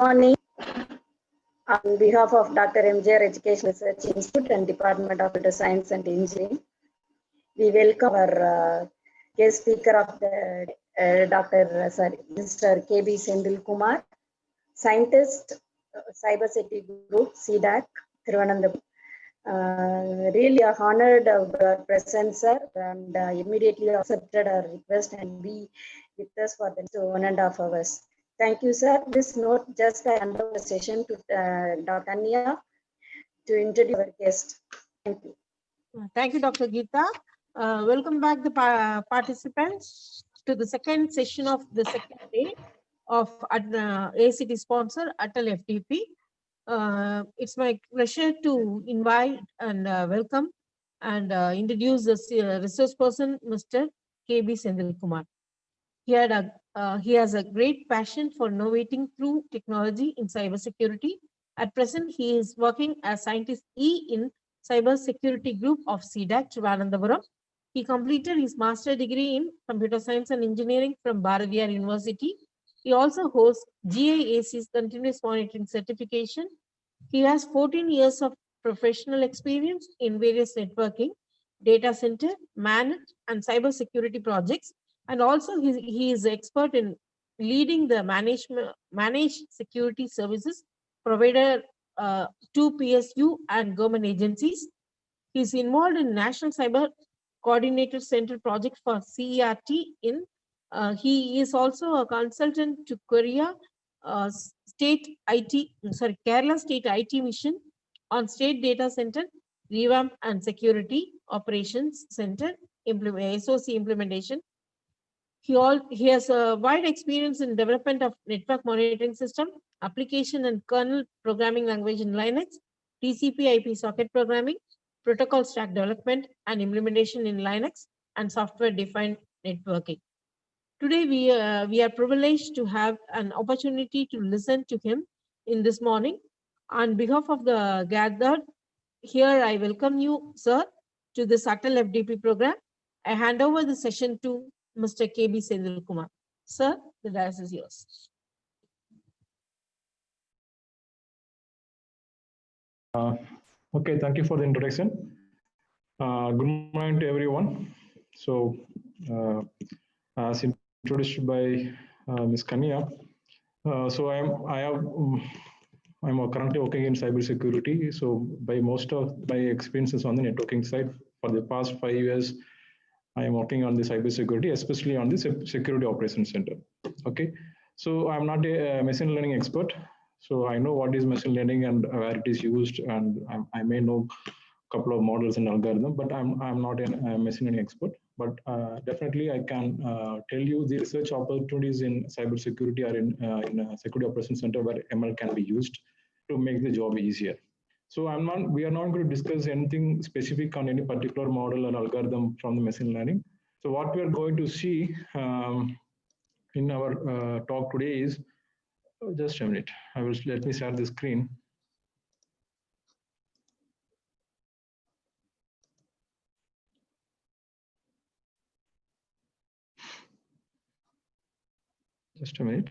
Morning. On behalf of Dr. MJR Education Research Institute and Department of Computer Science and Engineering, we welcome our guest speaker of the Mr. KB Sendil Kumar, scientist, cybersecurity group, CDAC, Thiruvananthapuram. Really honored our presence, sir, and immediately accepted our request and be with us for the next 1.5 hours. Thank you, sir. This note just I hand over the session to Dr. Anya to introduce our guest. Thank you. Thank you, Dr. Geeta. Welcome back, the participants, to the second session of the second day of ACT sponsor Atal FDP. It's my pleasure to invite and welcome and introduce the resource person, Mr. KB Sendil Kumar. He has a great passion for innovating through technology in cybersecurity. At present, he is working as scientist E in cybersecurity group of CDAC, Thiruvananthapuram. He completed his master's degree in computer science and engineering from Bharathiar University. He also hosts GIAC's continuous monitoring certification. He has 14 years of professional experience in various networking, data center, managed, and cybersecurity projects. And also he is expert in leading the managed security services provider to PSU and government agencies. He is involved in National Cyber Coordinator Center project for CERT. He is also a consultant to Kerala State IT Mission on State Data Center Revamp and Security Operations Center SOC implementation. He has a wide experience in development of network monitoring system, application and kernel programming language in Linux, TCP/IP socket programming, protocol stack development and implementation in Linux, and software-defined networking. Today, we are privileged to have an opportunity to listen to him in this morning. On behalf of the gathered here, I welcome you, sir, to the Atal FDP program. I hand over the session to Mr. KB Sendil Kumar. Sir, the dais is yours. Okay, thank you for the introduction. Good morning to everyone. So, as introduced by Ms. Kanya, so I'm currently working in cybersecurity. So, by most of my experiences on the networking side for the past 5 years, I am working on the cybersecurity, especially on the security operations center. Okay, so I'm not a machine learning expert. So I know what is machine learning and where it is used, and I may know a couple of models and algorithms, but I'm not a machine learning expert. But definitely I can tell you the research opportunities in cybersecurity are in a security operations center where ML can be used to make the job easier. So we are not going to discuss anything specific on any particular model or algorithm from the machine learning. So what we are going to see in our talk today is, just a minute, let me share the screen. Just a minute.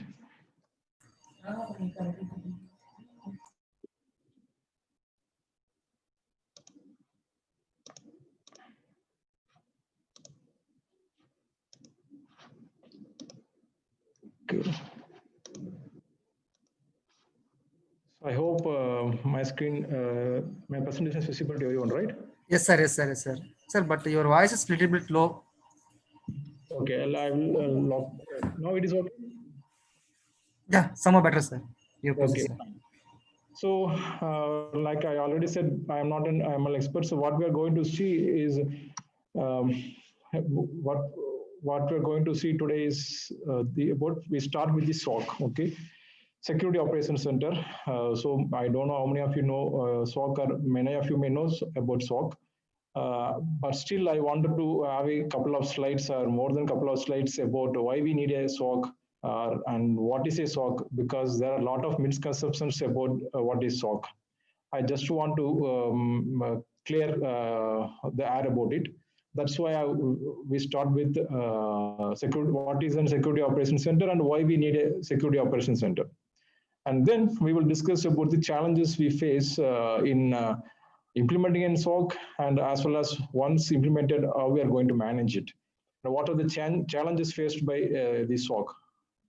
Okay. I hope my screen, my presentation is visible to everyone, right? Yes, sir. Yes, sir. Yes, sir. Sir, but your voice is a little bit low. Okay, I will lock. Now it is okay. Yeah, somewhat better, sir. Okay. Sir. So, like I already said, I am not an ML expert. So, what we are going to see is what we're going to see today is we start with the SOC. Okay. Security Operations Center. So I don't know how many of you know SOC, or many of you may know about SOC. But still, I wanted to have a couple of slides, or more than a couple of slides, about why we need a SOC and what is a SOC, because there are a lot of misconceptions about what is SOC. I just want to clear the air about it. That's why we start with what is a security operations center and why we need a security operations center. And then we will discuss about the challenges we face in implementing in SOC, and as well as once implemented, how we are going to manage it. Now, what are the challenges faced by the SOC?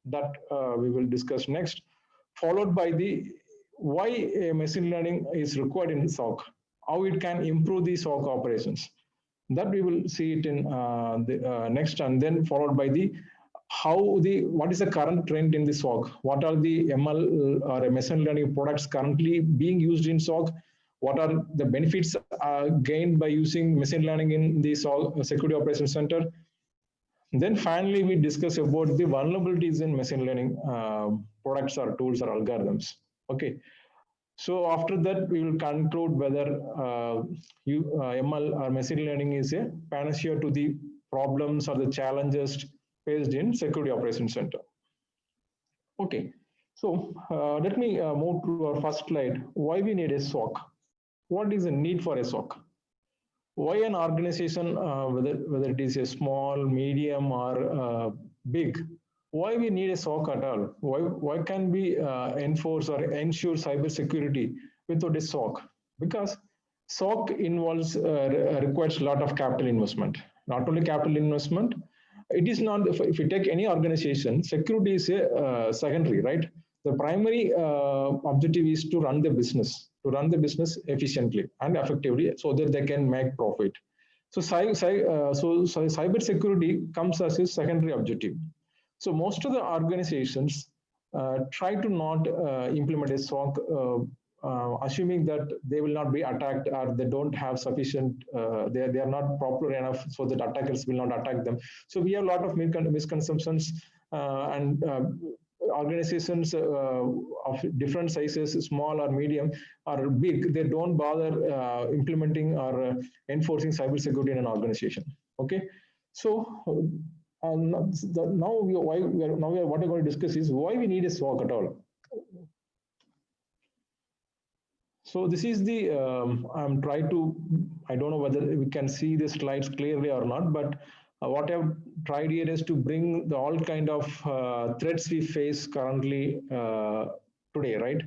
That we will discuss next, followed by the why machine learning is required in SOC, how it can improve the SOC operations. That we will see it in the next, and then followed by the what is the current trend in the SOC? What are the ML or machine learning products currently being used in SOC? What are the benefits gained by using machine learning in the SOC Security Operations Center? Then finally, we discuss about the vulnerabilities in machine learning products or tools or algorithms. Okay. So after that, we will conclude whether ML or machine learning is a panacea to the problems or the challenges faced in Security Operations Center. Okay. So let me move to our first slide. Why we need a SOC? What is the need for a SOC? Why an organization, whether it is a small, medium, or big, why we need a SOC at all? Why can we enforce or ensure cybersecurity without a SOC? Because SOC involves requires a lot of capital investment. Not only capital investment, it is not. If you take any organization, security is a secondary, right? The primary objective is to run the business efficiently and effectively, so that they can make profit. So cyber security comes as a secondary objective. So most of the organizations try to not implement a SOC, assuming that they will not be attacked, or they don't have sufficient, they are not popular enough so that attackers will not attack them. So we have a lot of misconceptions, and organizations of different sizes, small or medium or big, they don't bother implementing or enforcing cybersecurity in an organization. Okay, so now what we're going to discuss is why we need a SOC at all. So this is the I'm trying to, I don't know whether we can see the slides clearly or not, but what I've tried here is to bring the all kind of threats we face currently today, right?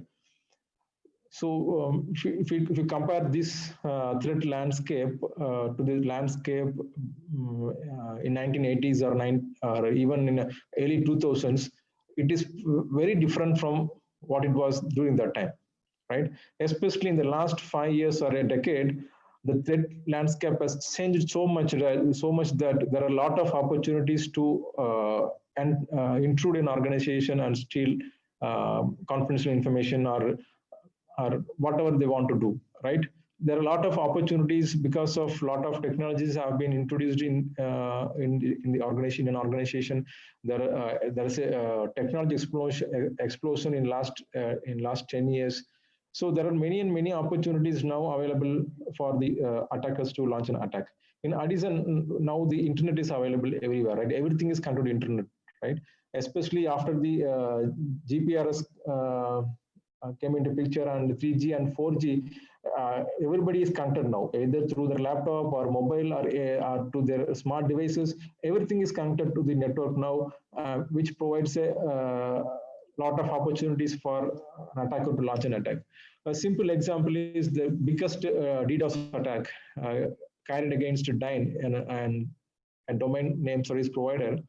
So if you compare this threat landscape to the landscape in 1980s or even in early 2000s, it is very different from what it was during that time, right? Especially in the last 5 years or a decade, the threat landscape has changed so much that there are a lot of opportunities to intrude in organization and steal confidential information or whatever they want to do, right? There are a lot of opportunities because of a lot of technologies have been introduced in the organization. There is a technology explosion in last 10 years. So there are many opportunities now available for the attackers to launch an attack. In addition, now the internet is available everywhere, right? Everything is connected to internet, right? Especially after the GPRS came into picture, and 3G and 4G, everybody is connected now, either through their laptop or mobile or to their smart devices. Everything is connected to the network now, which provides a lot of opportunities for an attacker to launch an attack. A simple example is the biggest DDoS attack carried against Dyn, and a domain name service provider,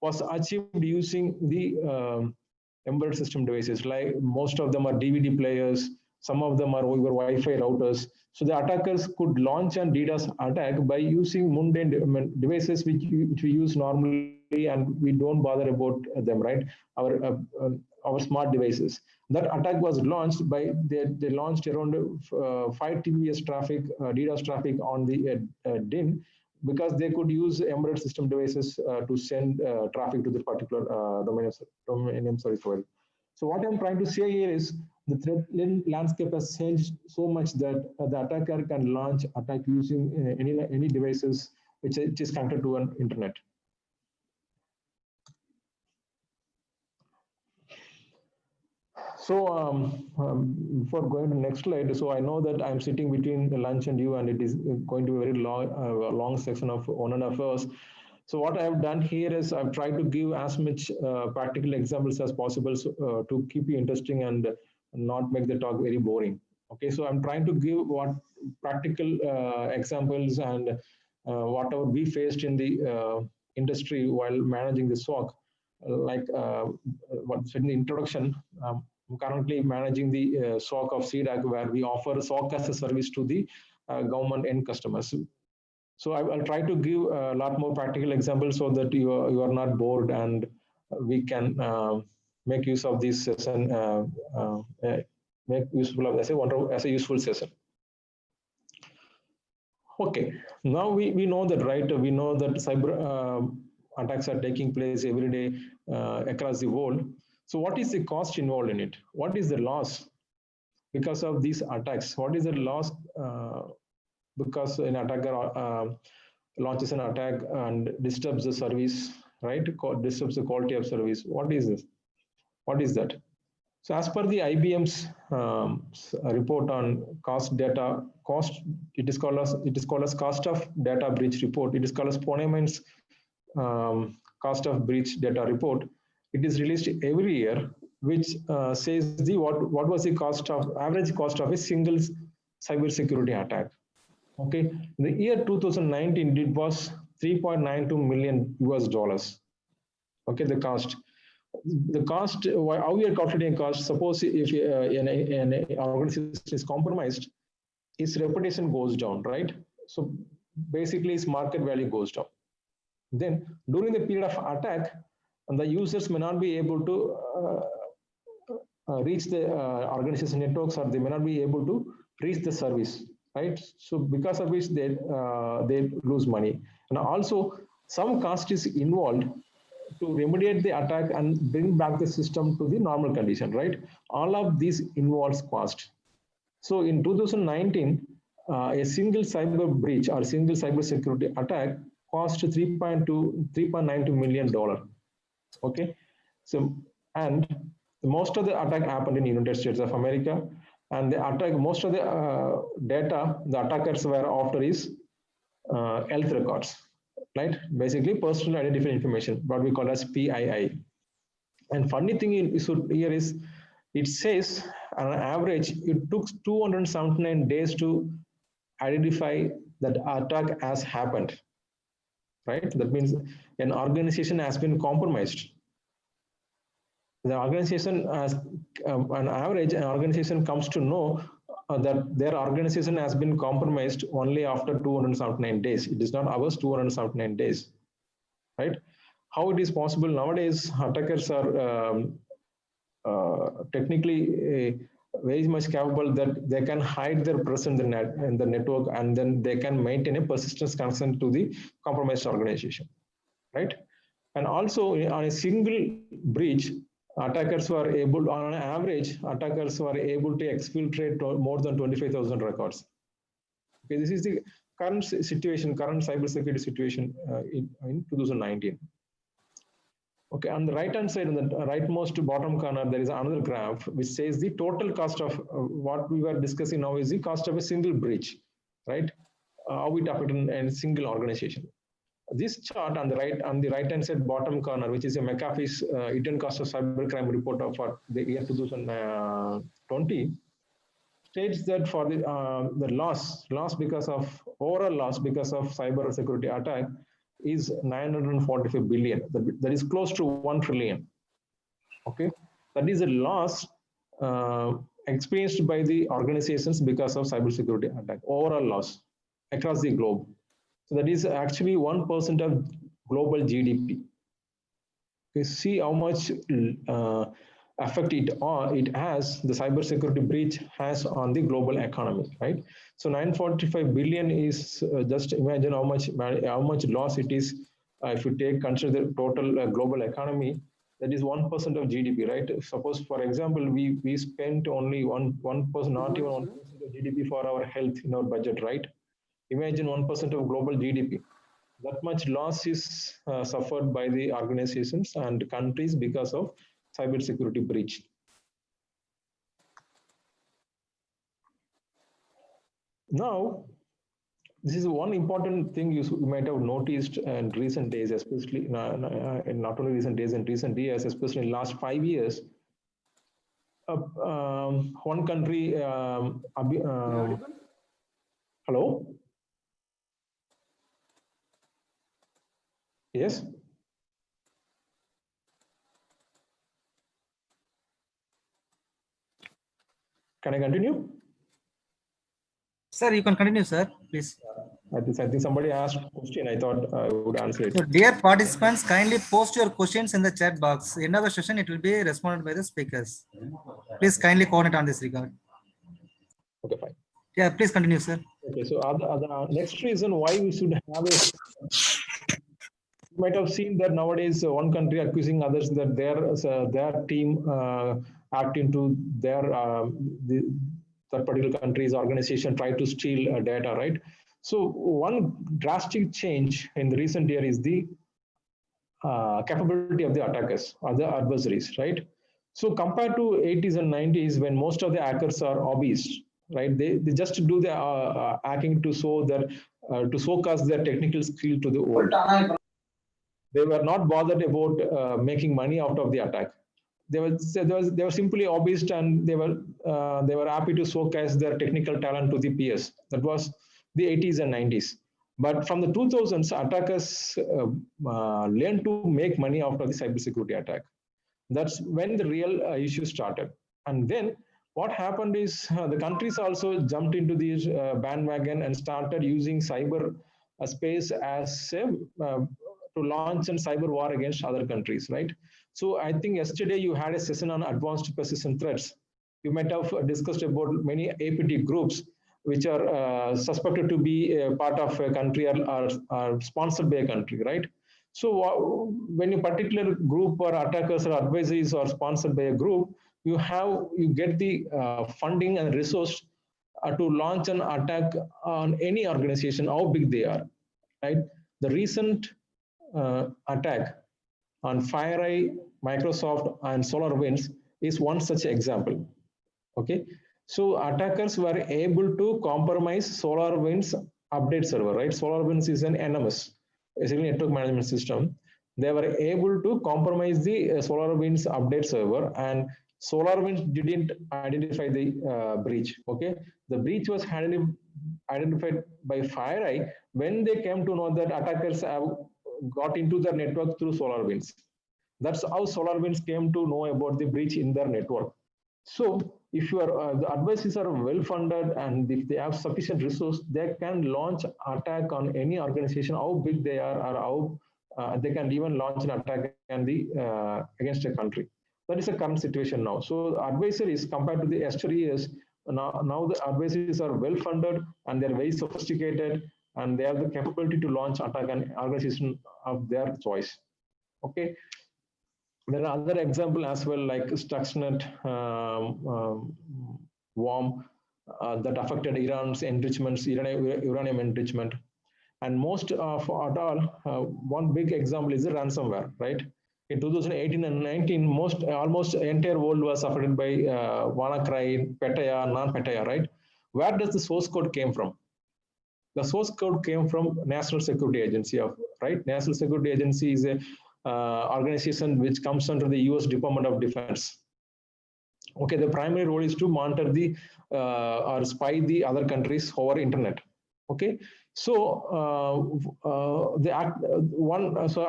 was achieved using the embedded system devices. Like most of them are DVD players, some of them are over Wi-Fi routers. So the attackers could launch an DDoS attack by using mundane devices which we use normally, and we don't bother about them, right? Our smart devices. That attack was launched by, they launched around 5 TBS traffic, DDoS traffic on the DIN, because they could use embedded system devices to send traffic to the particular domain name service provider. So what I'm trying to say here is the threat landscape has changed so much that the attacker can launch attack using any devices which is connected to an internet. So before going to the next slide, so I know that I'm sitting between the lunch and you, and it is going to be a very long section of 1.5 hours. So what I have done here is I've tried to give as much practical examples as possible to keep you interesting and not make the talk very boring. Okay, so I'm trying to give what practical examples and whatever we faced in the industry while managing the SOC. Like what's in the introduction, I'm currently managing the SOC of CDAC, where we offer SOC as a service to the government end customers. So I'll try to give a lot more practical examples so that you are not bored, and we can make use of this session, make useful of as a useful session. Okay, now we know that, right? We know that cyber attacks are taking place every day across the world. So what is the cost involved in it? What is the loss because of these attacks? What is the loss because an attacker launches an attack and disturbs the service, right? Disturbs the quality of service. What is this? What is that? So as per the IBM's report on cost data, it is called as cost of data breach report. It is called as Ponemann's cost of breach data report. It is released every year, which says the what was the average cost of a single cybersecurity attack. Okay, in the year 2019, it was $3.92 million US. Okay, the cost. The cost, how we are calculating cost, suppose if an organization is compromised, its reputation goes down, right? So basically its market value goes down. Then during the period of attack, the users may not be able to reach the organization networks, or they may not be able to reach the service, right? So because of which they lose money. And also some cost is involved to remediate the attack and bring back the system to the normal condition, right? All of these involves cost. So in 2019, a single cyber breach or single cyber security attack cost $3.92 million. Okay, so and most of the attack happened in United States of America, and the attack, most of the data the attackers were after is health records. Right, basically personal identifying information, what we call as PII. And funny thing here is, it says on average it took 279 days to identify that attack has happened. Right, that means an organization has been compromised. The organization has, on average, an organization comes to know that their organization has been compromised only after 279 days. It is not hours, 279 days, right? How it is possible nowadays? Attackers are technically very much capable that they can hide their presence in the network, and then they can maintain a persistence connection to the compromised organization, right? And also on a single breach, attackers were able, on average, attackers were able to exfiltrate more than 25,000 records. Okay, this is the current situation, current cybersecurity situation in 2019. Okay, on the right-hand side, on the rightmost bottom corner, there is another graph which says the total cost of what we were discussing now is the cost of a single breach, right? How it affected a single organization. This chart on the right-hand side bottom corner, which is a McAfee's hidden cost of cybercrime report for the year 2020, states that for the overall loss because of cyber security attack is 945 billion. That is close to 1 trillion. Okay, that is a loss experienced by the organizations because of cybersecurity attack. Overall loss across the globe. So that is actually 1% of global GDP. You see how much effect it has, the cybersecurity breach has on the global economy, right? So 945 billion is just imagine how much loss it is if you consider the total global economy. That is 1% of GDP, right? Suppose, for example, we spent only 1%, not even 1% of GDP for our health in our budget, right? Imagine 1% of global GDP. That much loss is suffered by the organizations and countries because of cybersecurity breach. Now, this is one important thing you might have noticed in recent days, especially not only recent days, in recent years, especially in last 5 years. One country, hello? Yes? Can I continue? Sir, you can continue, sir, please. I think somebody asked a question. I thought I would answer it. So, dear participants, kindly post your questions in the chat box. End of the session, it will be responded by the speakers. Please kindly coordinate on this regard. Okay, fine. Yeah, please continue, sir. Okay, so the next reason why we should have a, you might have seen that nowadays one country accusing others that their team hacked into that particular country's organization, try to steal data, right? So one drastic change in the recent year is the capability of the attackers or the adversaries, right? So compared to 80s and 90s, when most of the hackers are hobbyists, right? They just do the hacking to show their to showcase their technical skill to the world. They were not bothered about making money out of the attack. They were simply hobbyists, and they were happy to showcase their technical talent to the peers. That was the 80s and 90s. But from the 2000s, attackers learned to make money out of the cybersecurity attack. That's when the real issue started. And then what happened is the countries also jumped into this bandwagon and started using cyber space as to launch a cyber war against other countries, right? So I think yesterday you had a session on advanced persistent threats. You might have discussed about many APT groups which are suspected to be a part of a country or are sponsored by a country, right? So when a particular group or attackers or adversaries are sponsored by a group, you get the funding and resource to launch an attack on any organization, how big they are, right? The recent attack on FireEye, Microsoft, and SolarWinds is one such example. Okay, so attackers were able to compromise SolarWinds update server, right? SolarWinds is an NMS, basically network management system. They were able to compromise the SolarWinds update server, and SolarWinds didn't identify the breach. Okay, the breach was identified by FireEye when they came to know that attackers have got into their network through SolarWinds. That's how SolarWinds came to know about the breach in their network. So if the adversaries are well funded and if they have sufficient resource, they can launch attack on any organization, how big they are, or how they can even launch an attack against a country. That is the current situation now. So adversaries, compared to the yesterday years, now the adversaries are well funded and they're very sophisticated, and they have the capability to launch attack on organization of their choice. Okay. There are other examples as well, like Stuxnet worm that affected Iran's enrichments, uranium enrichment. And most of all, one big example is the ransomware, right? In 2018 and 19, almost entire world was affected by WannaCry, Petya, non-Petya, right? Where does the source code came from? The source code came from National Security Agency, right? National Security Agency is a organization which comes under the US Department of Defense. Okay, the primary role is to monitor or spy the other countries over internet. Okay, so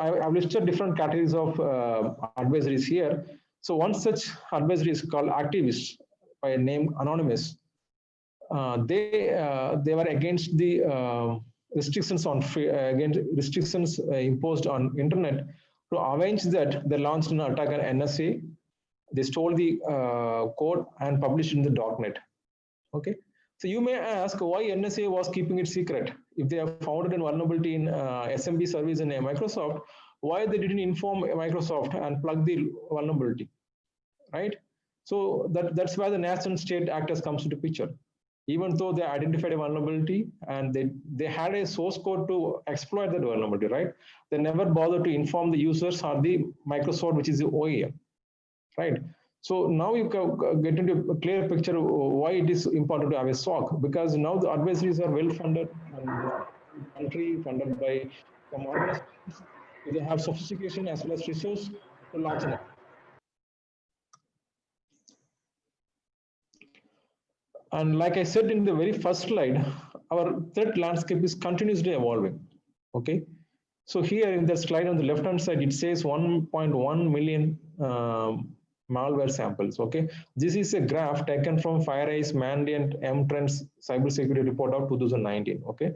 I've listed different categories of adversaries here. So one such adversary is called activists, by a name anonymous. They were against the restrictions imposed on internet. To avenge that, they launched an attack on NSA. They stole the code and published it in the darknet. Okay, so you may ask why NSA was keeping it secret. If they have found a vulnerability in SMB service in Microsoft, why they didn't inform Microsoft and plug the vulnerability, right? So that's where the nation state actors comes into picture. Even though they identified a vulnerability and they had a source code to exploit that vulnerability, right? They never bothered to inform the users or the Microsoft, which is the OEM, right? So now you can get into a clear picture of why it is important to have a SOC, because now the advisories are well funded and country funded by some organizations. They have sophistication as well as resource to launch an. And like I said in the very first slide, our threat landscape is continuously evolving. Okay. So here in the slide on the left-hand side, it says 1.1 million malware samples. Okay, this is a graph taken from FireEye's Mandiant M-Trends cybersecurity report of 2019. Okay,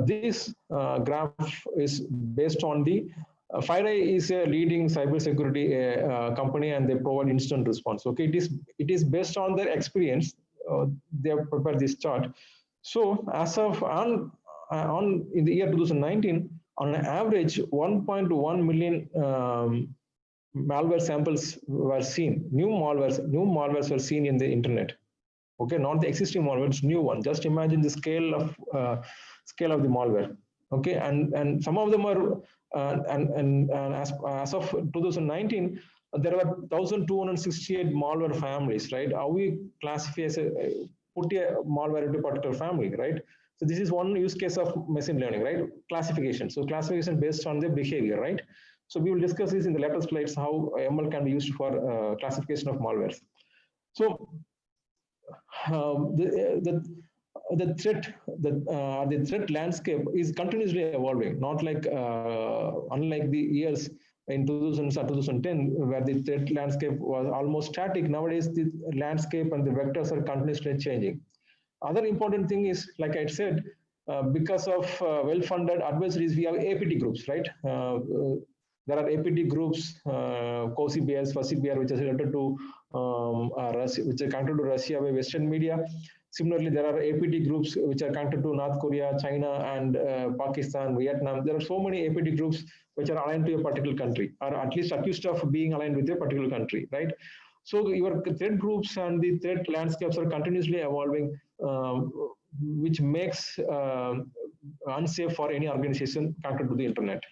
this graph is based on the FireEye is a leading cybersecurity company, and they provide instant response. Okay, it is based on their experience. They have prepared this chart. So as of on in the year 2019, on an average, 1.1 million malware samples were seen. New malwares were seen in the internet. Okay, not the existing malwares, new one. Just imagine the scale of the malware. Okay, and some of them are as of 2019, there were 1,268 malware families. Right? How we classify as put a malware into a particular family, right? So this is one use case of machine learning, right? Classification. So classification based on the behavior, right? So we will discuss this in the later slides, how ML can be used for classification of malwares. So the threat landscape is continuously evolving, not like unlike the years in 2000 or 2010, where the threat landscape was almost static. Nowadays, the landscape and the vectors are continuously changing. Other important thing is, like I said, because of well-funded advisories, we have APT groups, right? There are APT groups, COSIBS, FASIBR, which is related to Russia, which are connected to Russia by Western media. Similarly, there are APT groups which are connected to North Korea, China, and Pakistan, Vietnam. There are so many APT groups which are aligned to a particular country, or at least accused of being aligned with a particular country, right? So your threat groups and the threat landscapes are continuously evolving, which makes unsafe for any organization connected to the internet.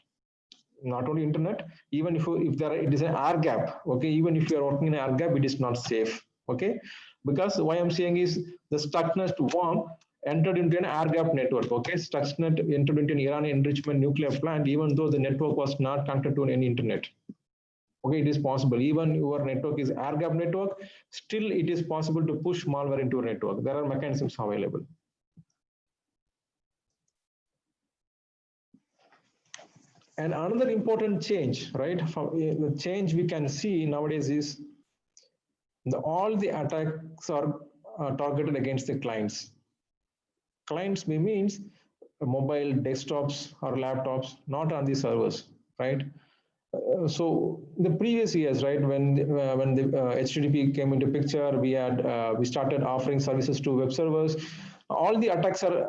Not only internet, even if it is an air gap, okay, even if you are working in an air gap, it is not safe, okay? Because why I'm saying is the Stuxnet worm entered into an air gap network, okay? Stuxnet entered into an Iranian enrichment nuclear plant, even though the network was not connected to any internet. Okay, it is possible. Even your network is air gap network, still it is possible to push malware into a network. There are mechanisms available. And another important change, right? The change we can see nowadays is all the attacks are targeted against the clients. Clients means mobile, desktops, or laptops, not on the servers, right? So the previous years, right, when the HTTP came into picture, we started offering services to web servers. All the attacks are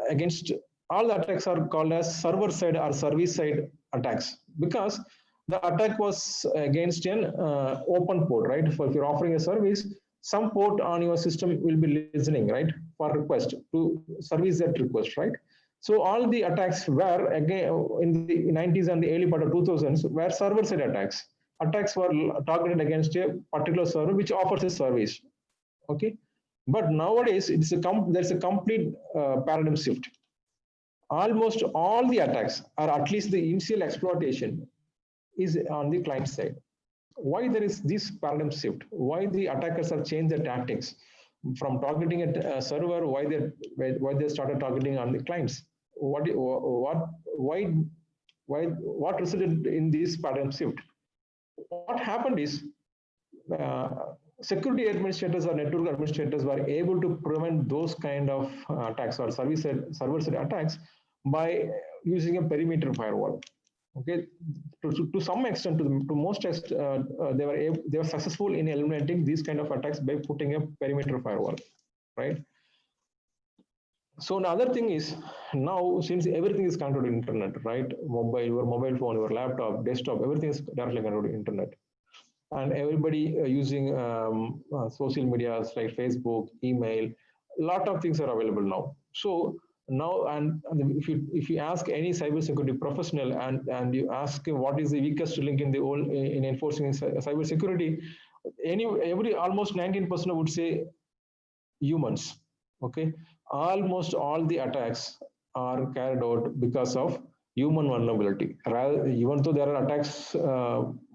called as server side or service side attacks, because the attack was against an open port, right? So if you're offering a service, some port on your system will be listening, right, for request to service that request, right? So all the attacks were, again, in the 90s and the early part of 2000s, were server-side attacks. Attacks were targeted against a particular server which offers a service, okay? But nowadays, there's a complete paradigm shift. Almost all the attacks, or at least the initial exploitation, is on the client side. Why there is this paradigm shift? Why the attackers have changed their tactics from targeting a server? Why they started targeting on the clients? What resulted in this paradigm shift? What happened is security administrators or network administrators were able to prevent those kind of attacks or server-side attacks by using a perimeter firewall. Okay, to some extent, to most extent, they were successful in eliminating these kind of attacks by putting a perimeter firewall, right? So another thing is, now since everything is connected to internet, right? Your mobile phone, your laptop, desktop, everything is directly connected to internet, and everybody using social media like Facebook, email, a lot of things are available now. So now, and if you ask any cybersecurity professional and you ask him what is the weakest link in enforcing cybersecurity, almost 19% would say humans. Okay, almost all the attacks are carried out because of human vulnerability. Rather, even though there are attacks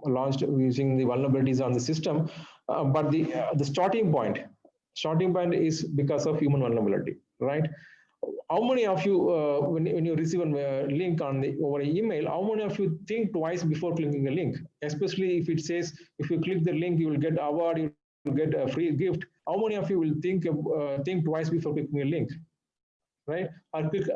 launched using the vulnerabilities on the system, but the starting point is because of human vulnerability, right? How many of you, when you receive a link over email, how many of you think twice before clicking a link? Especially if it says, if you click the link, you will get award, you will get a free gift. How many of you will think twice before clicking a link, right? Or click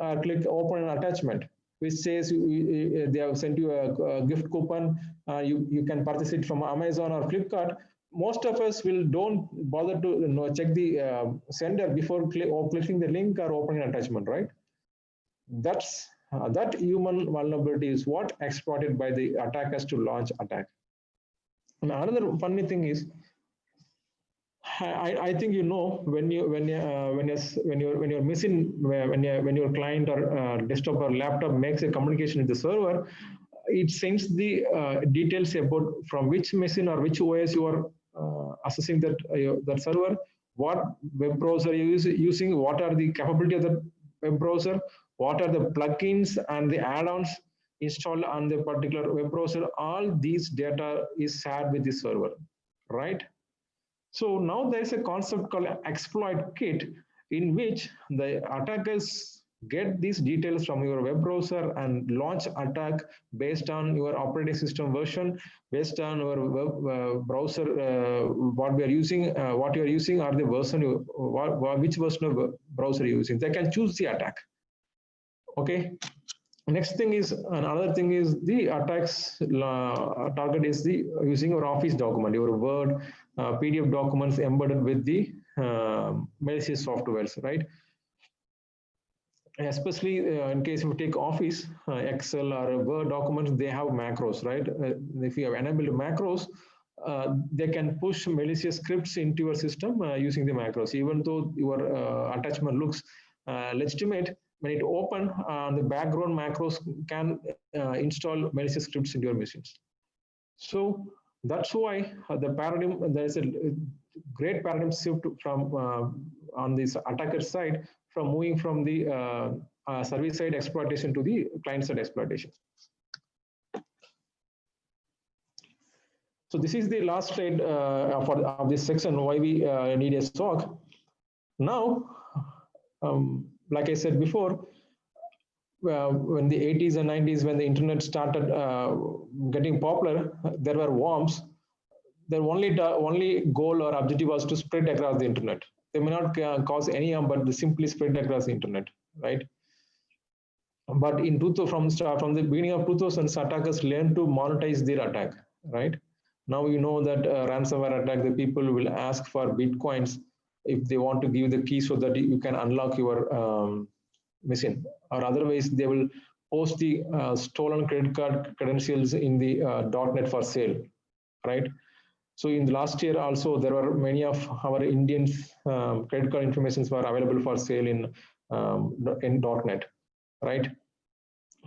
open an attachment, which says they have sent you a gift coupon. You can purchase it from Amazon or Flipkart. Most of us don't bother to check the sender before clicking the link or opening an attachment, right? That human vulnerability is what exploited by the attackers to launch attack. And another funny thing is, I think when your client or desktop or laptop makes a communication with the server, it sends the details about from which machine or which OS you are accessing that server, what web browser you are using, what are the capability of the web browser, what are the plugins and the add-ons installed on the particular web browser. All these data is shared with the server, right? So now there is a concept called exploit kit, in which the attackers get these details from your web browser and launch attack based on your operating system version, based on your web browser, what we are using, what you are using, or the version which version of browser you're using. They can choose the attack. Okay. Next thing is, another thing is the attacks target is the using your Office document, your Word, PDF documents embedded with the malicious softwares, right? Especially in case you take Office, Excel or Word documents, they have macros, right? If you have enabled macros, they can push malicious scripts into your system using the macros. Even though your attachment looks legitimate, when it open, the background macros can install malicious scripts into your machines. So that's why the paradigm, there is a great paradigm shift from on this attacker side, from moving from the service side exploitation to the client side exploitation. So this is the last slide of this section, why we need a SOC. Now, like I said before, when the 80s and 90s, when the internet started getting popular, there were worms. Their only goal or objective was to spread across the internet. They may not cause any harm, but they simply spread across the internet, right? But in from the beginning of 2000s, attackers learned to monetize their attack, right? Now you know that ransomware attack, the people will ask for bitcoins if they want to give the key so that you can unlock your machine, or otherwise they will post the stolen credit card credentials in the .NET for sale, right? So in the last year also, there were many of our Indian credit card informations were available for sale in .NET, right?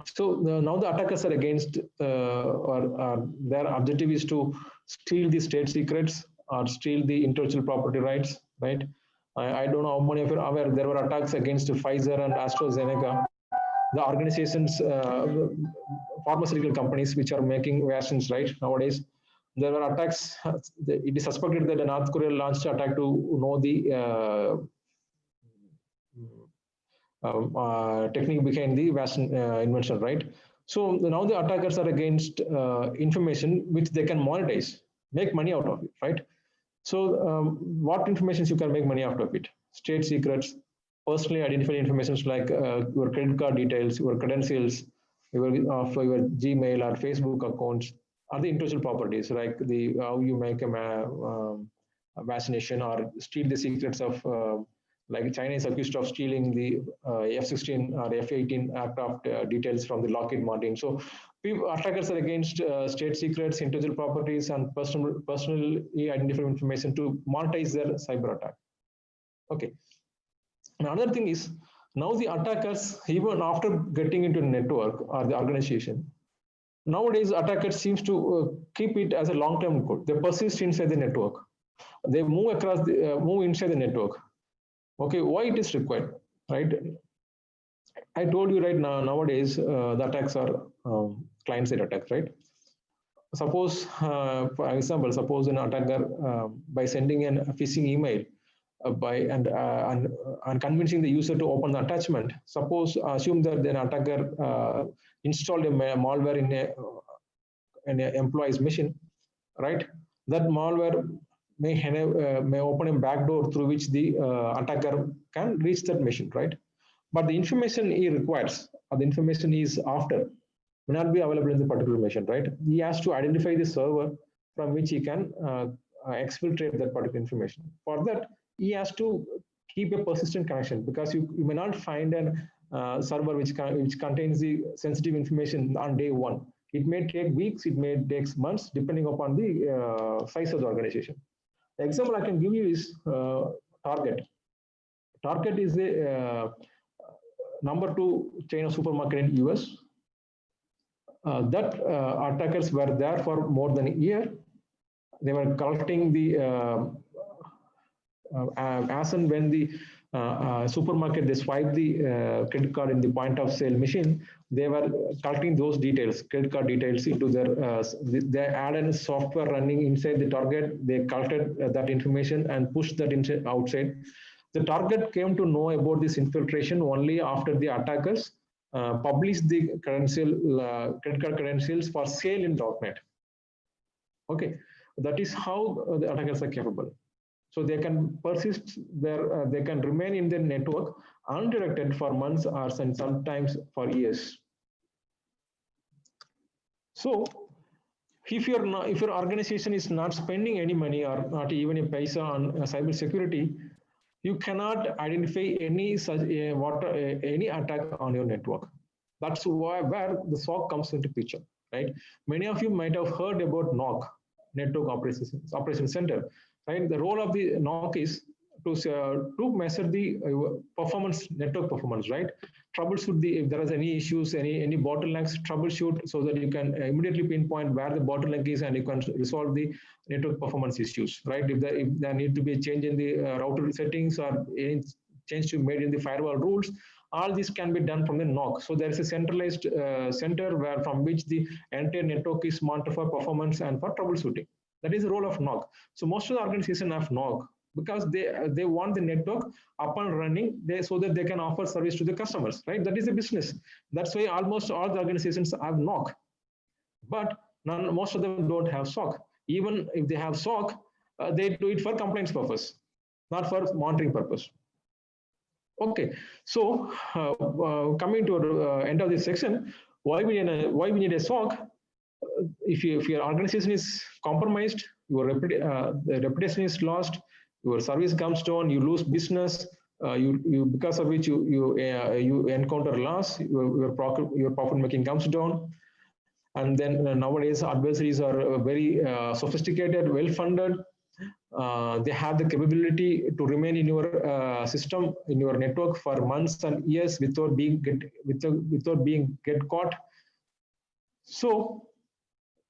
So now the attackers are against, or their objective is to steal the state secrets or steal the intellectual property rights, right? I don't know how many of you are aware, there were attacks against Pfizer and AstraZeneca, the organizations, pharmaceutical companies which are making vaccines, right? Nowadays, there were attacks. It is suspected that North Korea launched an attack to know the technique behind the vaccine invention, right? So now the attackers are against information which they can monetize, make money out of it, right? So what information you can make money out of it? State secrets, personally identified information like your credit card details, your credentials, your Gmail or Facebook accounts, are the intellectual properties, like the how you make a vaccination or steal the secrets of like China is accused of stealing the F-16 or F-18 aircraft details from the Lockheed Martin. So attackers are against state secrets, intellectual properties, and personally identified information to monetize their cyber attack. Okay. Another thing is, now the attackers, even after getting into a network or the organization, Nowadays, attackers seems to keep it as a long-term goal. They persist inside the network. They move across the move inside the network. Okay, why it is required, right? I told you right now, nowadays the attacks are client-side attacks, right? Suppose, for example, suppose an attacker by sending a phishing email and convincing the user to open the attachment. Suppose assume that an attacker installed a malware in an employee's machine, right? That malware may open a backdoor through which the attacker can reach that machine, right? But the information he requires, or the information is after, may not be available in the particular machine, right? He has to identify the server from which he can exfiltrate that particular information. For that, he has to keep a persistent connection, because you may not find a server which contains the sensitive information on day one. It may take weeks, it may take months, depending upon the size of the organization. The example I can give you is Target. Target is the number 2 chain of supermarket in US. That attackers were there for more than a year. They were collecting the as and when the supermarket they swipe the credit card in the point of sale machine, they were collecting those details, credit card details, into their they added software running inside the Target. They collected that information and pushed that outside. The Target came to know about this infiltration only after the attackers published the credit card credentials for sale in .NET. Okay, that is how the attackers are capable. So they can persist there, they can remain in their network undirected for months or sometimes for years. So if your organization is not spending any money or not even a paisa on cyber security, you cannot identify any such any attack on your network. That's where the SOC comes into picture, right? Many of you might have heard about NOC, Network Operations Center, right? The role of the NOC is to measure the performance, network performance, right? Troubleshoot if there is any issues, any bottlenecks, troubleshoot so that you can immediately pinpoint where the bottleneck is and you can resolve the network performance issues, right? If there need to be a change in the router settings or any change to be made in the firewall rules, all this can be done from the NOC. So there is a centralized center from which the entire network is monitored for performance and for troubleshooting. That is the role of NOC. So most of the organizations have NOC because they want the network up and running so that they can offer service to the customers, right? That is a business. That's why almost all the organizations have NOC, but most of them don't have SOC. Even if they have SOC, they do it for compliance purpose, not for monitoring purpose. Okay, so coming to the end of this section, why we need a SOC? If your organization is compromised, the reputation is lost, your service comes down, you lose business, because of which you encounter loss, your profit making comes down, and then nowadays adversaries are very sophisticated, well funded. They have the capability to remain in your system, in your network for months and years without being get caught. So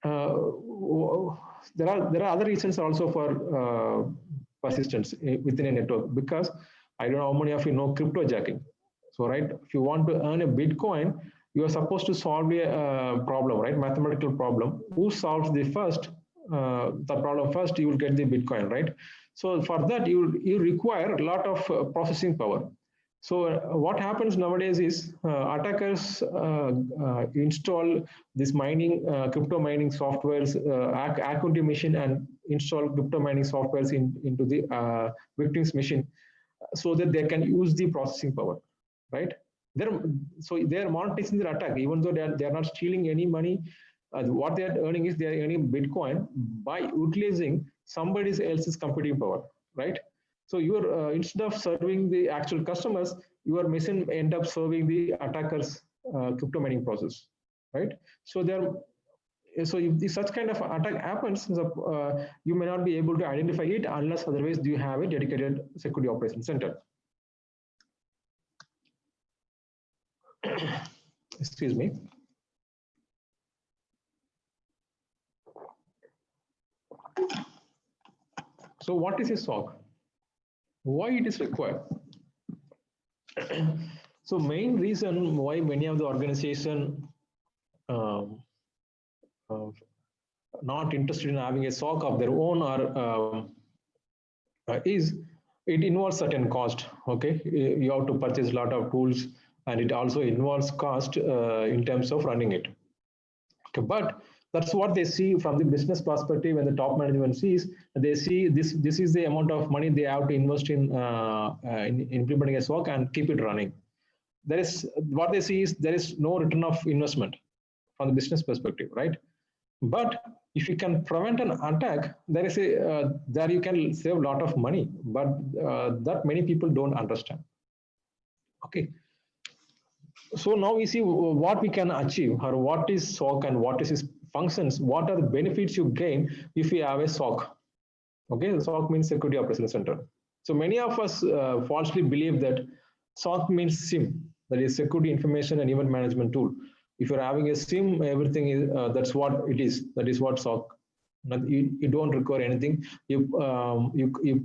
there are other reasons also for persistence within a network, because I don't know how many of you know cryptojacking. So right, if you want to earn a Bitcoin, you are supposed to solve a problem, right? Mathematical problem. Who solves the problem first, you will get the Bitcoin, right? So for that, you require a lot of processing power. So what happens nowadays is attackers install this crypto mining softwares, Akunti machine, and install crypto mining softwares into the victim's machine so that they can use the processing power, right? So they are monetizing their attack, even though they are not stealing any money. What they are earning is they are earning Bitcoin by utilizing somebody else's computing power, right? So you're instead of serving the actual customers, your machine end up serving the attackers' crypto mining process, right? So if such kind of attack happens, you may not be able to identify it unless otherwise you have a dedicated security operations center. Excuse me. So what is a SOC? Why it is required? So main reason why many of the organization not interested in having a SOC of their own or is it involves certain cost. Okay, you have to purchase a lot of tools, and it also involves cost in terms of running it. Okay, but that's what they see from the business perspective. When the top management sees, they see this is the amount of money they have to invest in implementing a SOC and keep it running. There is what they see is there is no return of investment from the business perspective, right? But if you can prevent an attack, there is a there you can save a lot of money, but that many people don't understand. Okay. So now we see what we can achieve, or what is SOC and what is its functions, what are the benefits you gain if you have a SOC. Okay, SOC means Security Operations Center. So many of us falsely believe that SOC means SIM, that is Security Information and Event Management Tool. If you're having a SIM, everything is that's what it is. That is what SOC. You don't require anything. You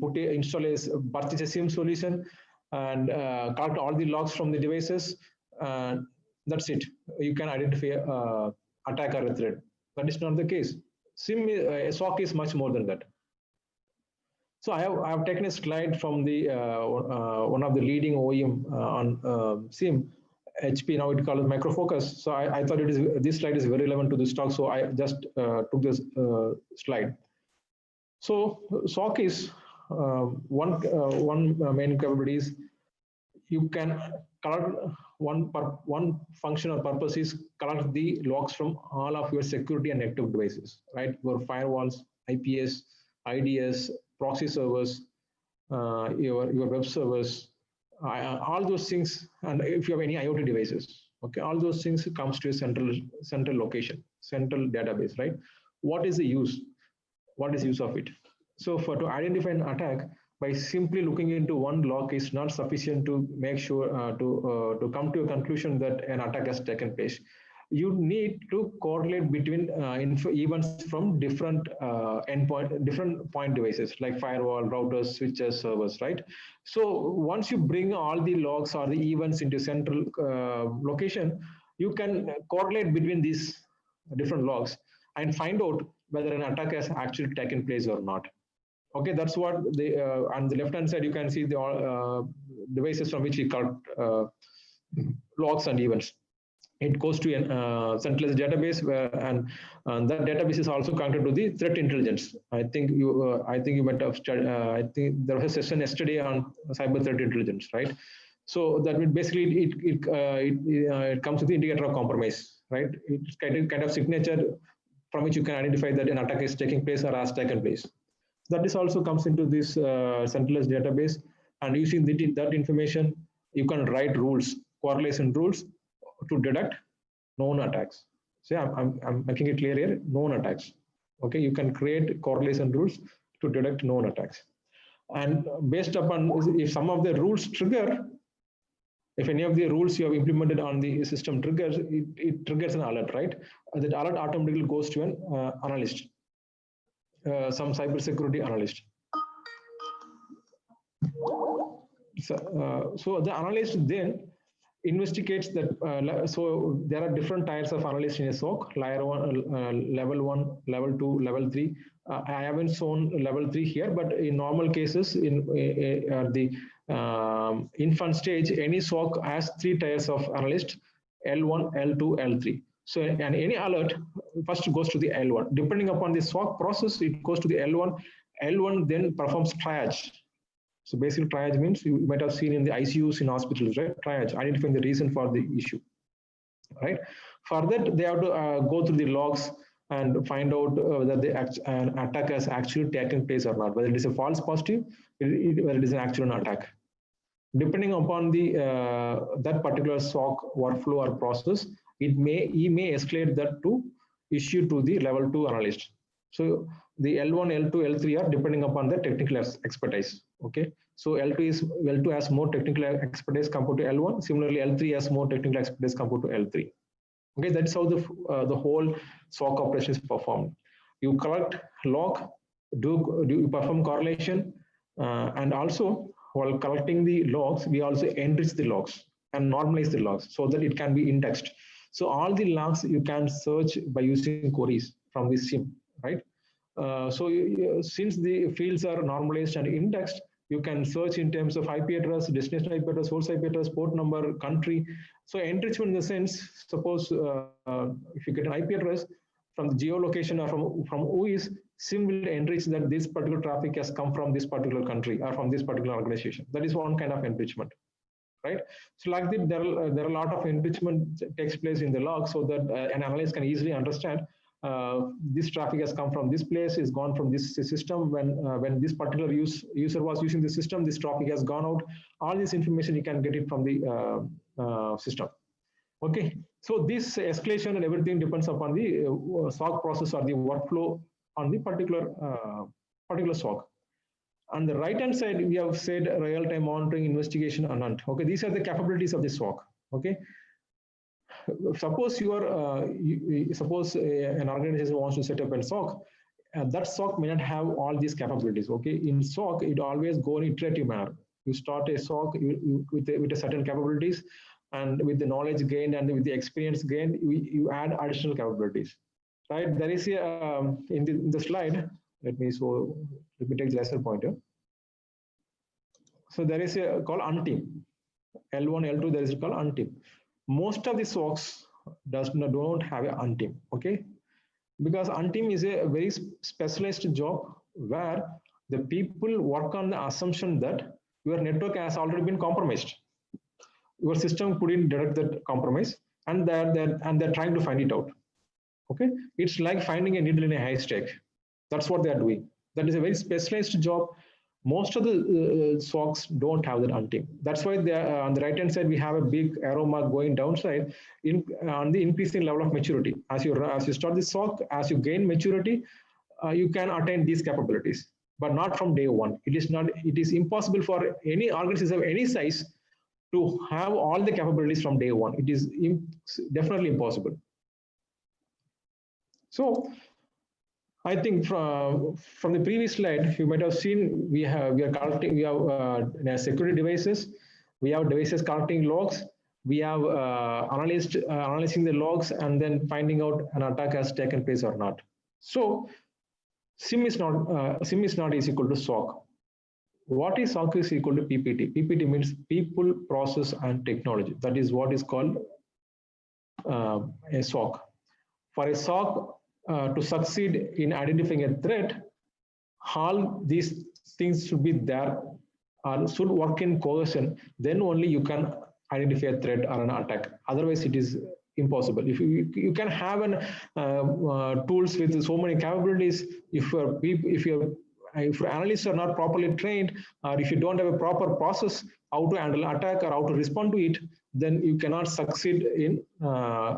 put purchase a SIM solution and collect all the logs from the devices. That's it. You can identify attack or a threat. That is not the case. SOC is much more than that. So I have taken a slide from the one of the leading OEM on SIM, HP. Now it called Micro Focus. So I thought this slide is very relevant to this talk. So I just took this slide. So SOC is one main capabilities. You can collect one function or purpose is collect the logs from all of your security and network devices, right? Your firewalls, IPS, IDS, proxy servers, your web servers, all those things, and if you have any IoT devices, okay, all those things comes to a central location, central database, right? What is the use? What is use of it? So to identify an attack, by simply looking into one log is not sufficient to make sure to come to a conclusion that an attack has taken place. You need to correlate between events from different different point devices like firewall, routers, switches, servers, right? So once you bring all the logs or the events into central location, you can correlate between these different logs and find out whether an attack has actually taken place or not. Okay, that's what on the left hand side you can see the devices from which we collect logs and events. It goes to a centralized database and that database is also connected to the threat intelligence. I think you might have studied, I think there was a session yesterday on cyber threat intelligence, right? So that would basically it comes with the indicator of compromise, right? It's kind of signature from which you can identify that an attack is taking place or has taken place. That is also comes into this centralized database, and using that information, you can write rules, correlation rules, to detect known attacks. So I'm making it clear here, known attacks. Okay, you can create correlation rules to detect known attacks. And based upon if some of the rules trigger, if any of the rules you have implemented on the system triggers, it triggers an alert, right? That alert automatically goes to an analyst, some cybersecurity analyst. So the analyst then investigates that. So there are different types of analysts in a SOC: layer 1, level 1, level 2, level 3. I haven't shown level 3 here, but in normal cases, in the infant stage, any SOC has 3 tiers of analysts: L1, L2, L3. So, and any alert first goes to the L1. Depending upon the SOC process, it goes to the L1. L1 then performs triage. So basically triage means you might have seen in the ICUs in hospitals, right? Triage, identifying the reason for the issue, right? For that, they have to go through the logs and find out whether an attack has actually taken place or not, whether it is a false positive, whether it is an actual attack. Depending upon the that particular SOC workflow or process, he may escalate that to issue to the level 2 analyst. So the L1, L2, L3 are depending upon the technical expertise. Okay, so L2 has more technical expertise compared to L1. Similarly, L3 has more technical expertise compared to L3. Okay, that's how the whole SOC operation is performed. You collect log, do perform correlation, and also while collecting the logs, we also enrich the logs and normalize the logs so that it can be indexed. So all the logs you can search by using queries from the SIEM, right? Since the fields are normalized and indexed, you can search in terms of IP address, destination IP address, source IP address, port number, country. So enrichment in the sense, suppose if you get an IP address from the geolocation or from OIS, SIM will enrich that this particular traffic has come from this particular country or from this particular organization. That is one kind of enrichment, right? So like that, there are a lot of enrichment takes place in the log so that an analyst can easily understand this traffic has come from this place, is gone from this system. When this particular user was using the system, this traffic has gone out. All this information you can get it from the system. Okay, so this escalation and everything depends upon the SOC process or the workflow on the particular SOC. On the right hand side, we have said real-time monitoring, investigation, and hunt. Okay, these are the capabilities of the SOC. Okay. Suppose you are suppose an organization wants to set up a SOC, that SOC may not have all these capabilities. Okay, in SOC it always go in iterative manner. You start a SOC with a certain capabilities, and with the knowledge gained and with the experience gained, you add additional capabilities. Right? There is a in the slide. Let me take the laser pointer. So there is a called unteam. L1, L2. There is a called unteam. Most of the SOCs don't have an unteam, okay? Because unteam is a very specialized job where the people work on the assumption that your network has already been compromised. Your system couldn't detect that compromise, and they're trying to find it out. Okay, it's like finding a needle in a haystack. That's what they are doing. That is a very specialized job. Most of the SOCs don't have that unteam. That's why they are, on the right hand side we have a big arrow mark going downside on the increasing level of maturity. As you start the SOC, as you gain maturity, you can attain these capabilities, but not from day one. It is impossible for any organization of any size to have all the capabilities from day one. It is definitely impossible. So I think from the previous slide, you might have seen we have security devices. We have devices collecting logs. We have analyzing the logs and then finding out an attack has taken place or not. So SIM is not is equal to SOC. What is SOC is equal to PPT. PPT means people, process, and technology. That is what is called a SOC. For a SOC to succeed in identifying a threat, all these things should be there or should work in cohesion. Then only you can identify a threat or an attack. Otherwise, it is impossible. If you can have tools with so many capabilities, if analysts are not properly trained, or if you don't have a proper process how to handle an attack or how to respond to it, then you cannot succeed in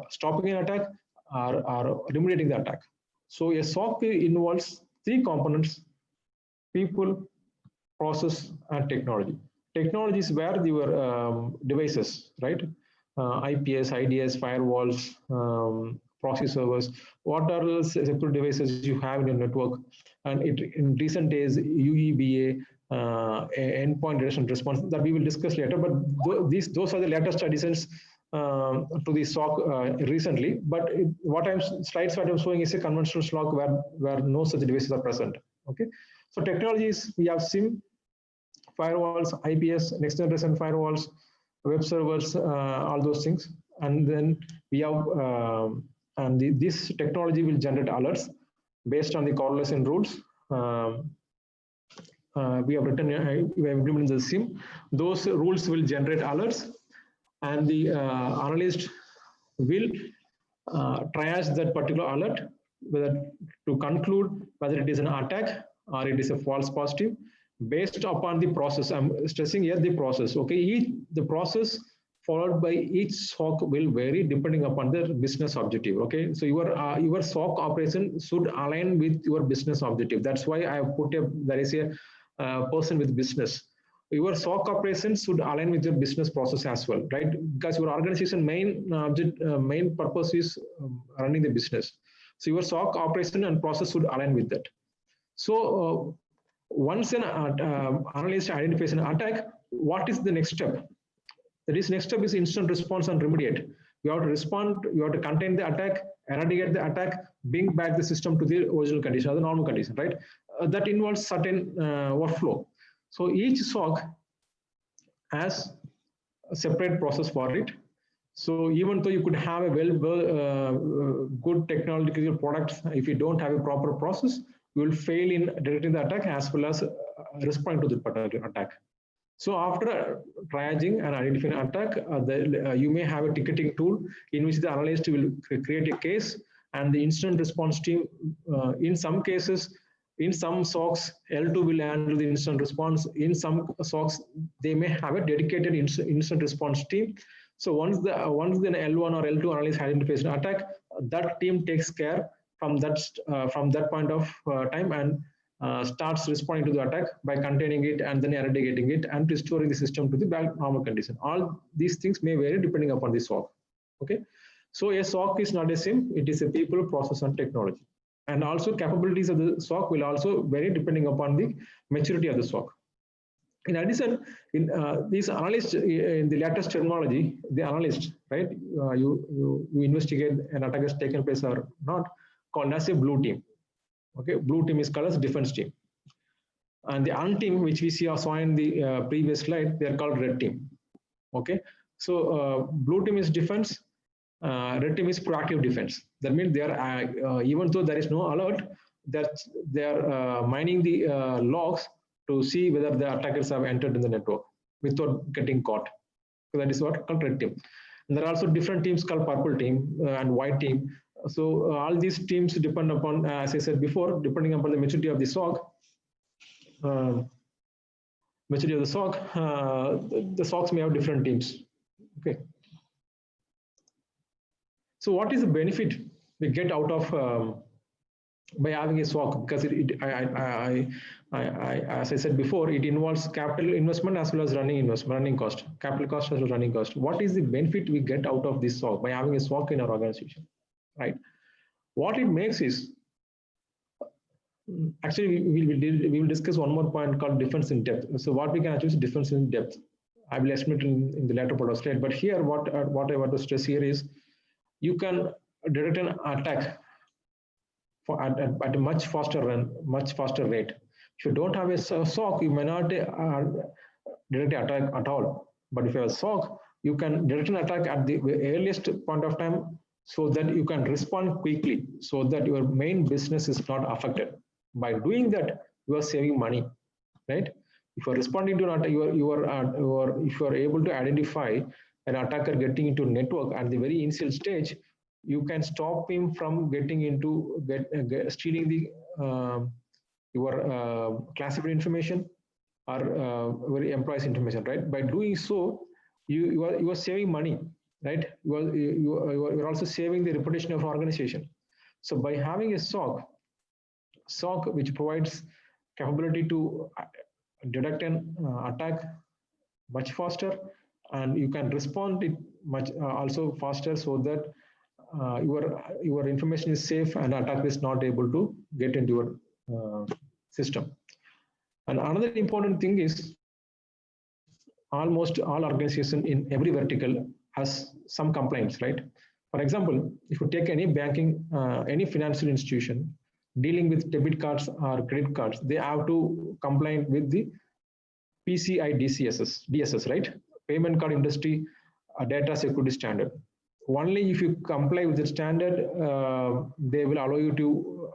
stopping an attack or remediating the attack. So a SOC involves three components: people, process, and technology. Technology is where your devices, right? IPS, IDS, firewalls, proxy servers, what are the security devices you have in your network? And in recent days, UEBA, endpoint detection response, that we will discuss later, but those are the latest additions to the SOC recently. But what I'm showing is a conventional SOC where no such devices are present. Okay, so technologies, we have SIM, firewalls, IPS, next generation firewalls, web servers, all those things. And then we have this technology will generate alerts based on the correlation rules. We have implemented the SIM. Those rules will generate alerts, and the analyst will triage that particular alert, whether to conclude whether it is an attack or it is a false positive, based upon the process. I'm stressing here the process. Okay, the process followed by each SOC will vary depending upon the business objective. Okay, so your SOC operation should align with your business objective. That's why I have put there is a person with business. Your SOC operations should align with your business process as well, right? Because your organization main purpose is running the business. So your SOC operation and process should align with that. So once an analyst identifies an attack, what is the next step? The next step is instant response and remediate. You have to respond, you have to contain the attack, eradicate the attack, bring back the system to the original condition or the normal condition, right? That involves certain workflow. So each SOC has a separate process for it. So even though you could have a good technological products, if you don't have a proper process, you will fail in detecting the attack as well as responding to the particular attack. So after triaging and identifying an attack, you may have a ticketing tool in which the analyst will create a case, and the incident response team, in some cases, in some SOCs, L2 will handle the incident response. In some SOCs, they may have a dedicated incident response team. So once the L1 or L2 analyst identifies an attack, that team takes care from that point of time and starts responding to the attack by containing it and then eradicating it and restoring the system to the back normal condition. All these things may vary depending upon the SOC. Okay, so a SOC is not a SIM; it is a people, process, and technology. And also capabilities of the SOC will also vary depending upon the maturity of the SOC. In addition, in these analysts, in the latest terminology, the analyst, right? You investigate an attack has taken place or not, called as a blue team. Okay, blue team is called as defense team, and the ANT team, which we saw in the previous slide, they are called red team. Okay, so blue team is defense, red team is proactive defense. That means they are even though there is no alert, that they are mining the logs to see whether the attackers have entered in the network without getting caught. So that is what called red team. And there are also different teams called purple team and white team. So all these teams depend upon, as I said before, depending upon the maturity of the SOC. The SOCs may have different teams. Okay. So what is the benefit we get out of by having a SOC? Because as I said before, it involves capital investment as well as running cost, capital cost as well as running cost. What is the benefit we get out of this SOC by having a SOC in our organization, right? What it makes is, actually we will discuss one more point called defense in depth. So what we can achieve is defense in depth. I will estimate in the later part of the slide. But here, what I want to stress here is, you can detect an attack at a much faster rate. If you don't have a SOC, you may not detect an attack at all. But if you have a SOC, you can detect an attack at the earliest point of time, so that you can respond quickly, so that your main business is not affected. By doing that, you are saving money, right? If you are responding to an attack, if you are able to identify an attacker getting into network at the very initial stage, you can stop him from getting into stealing the your classified information or your employees' information, right? By doing so, you are saving money, right? You are also saving the reputation of organization. So by having a SOC which provides capability to detect an attack much faster, and you can respond it much also faster, so that your information is safe and attacker is not able to get into your system. And another important thing is, almost all organizations in every vertical has some complaints, right? For example, if you take any banking, any financial institution dealing with debit cards or credit cards, they have to comply with the PCI DSS, right? Payment Card Industry Data Security Standard. Only if you comply with the standard, they will allow you to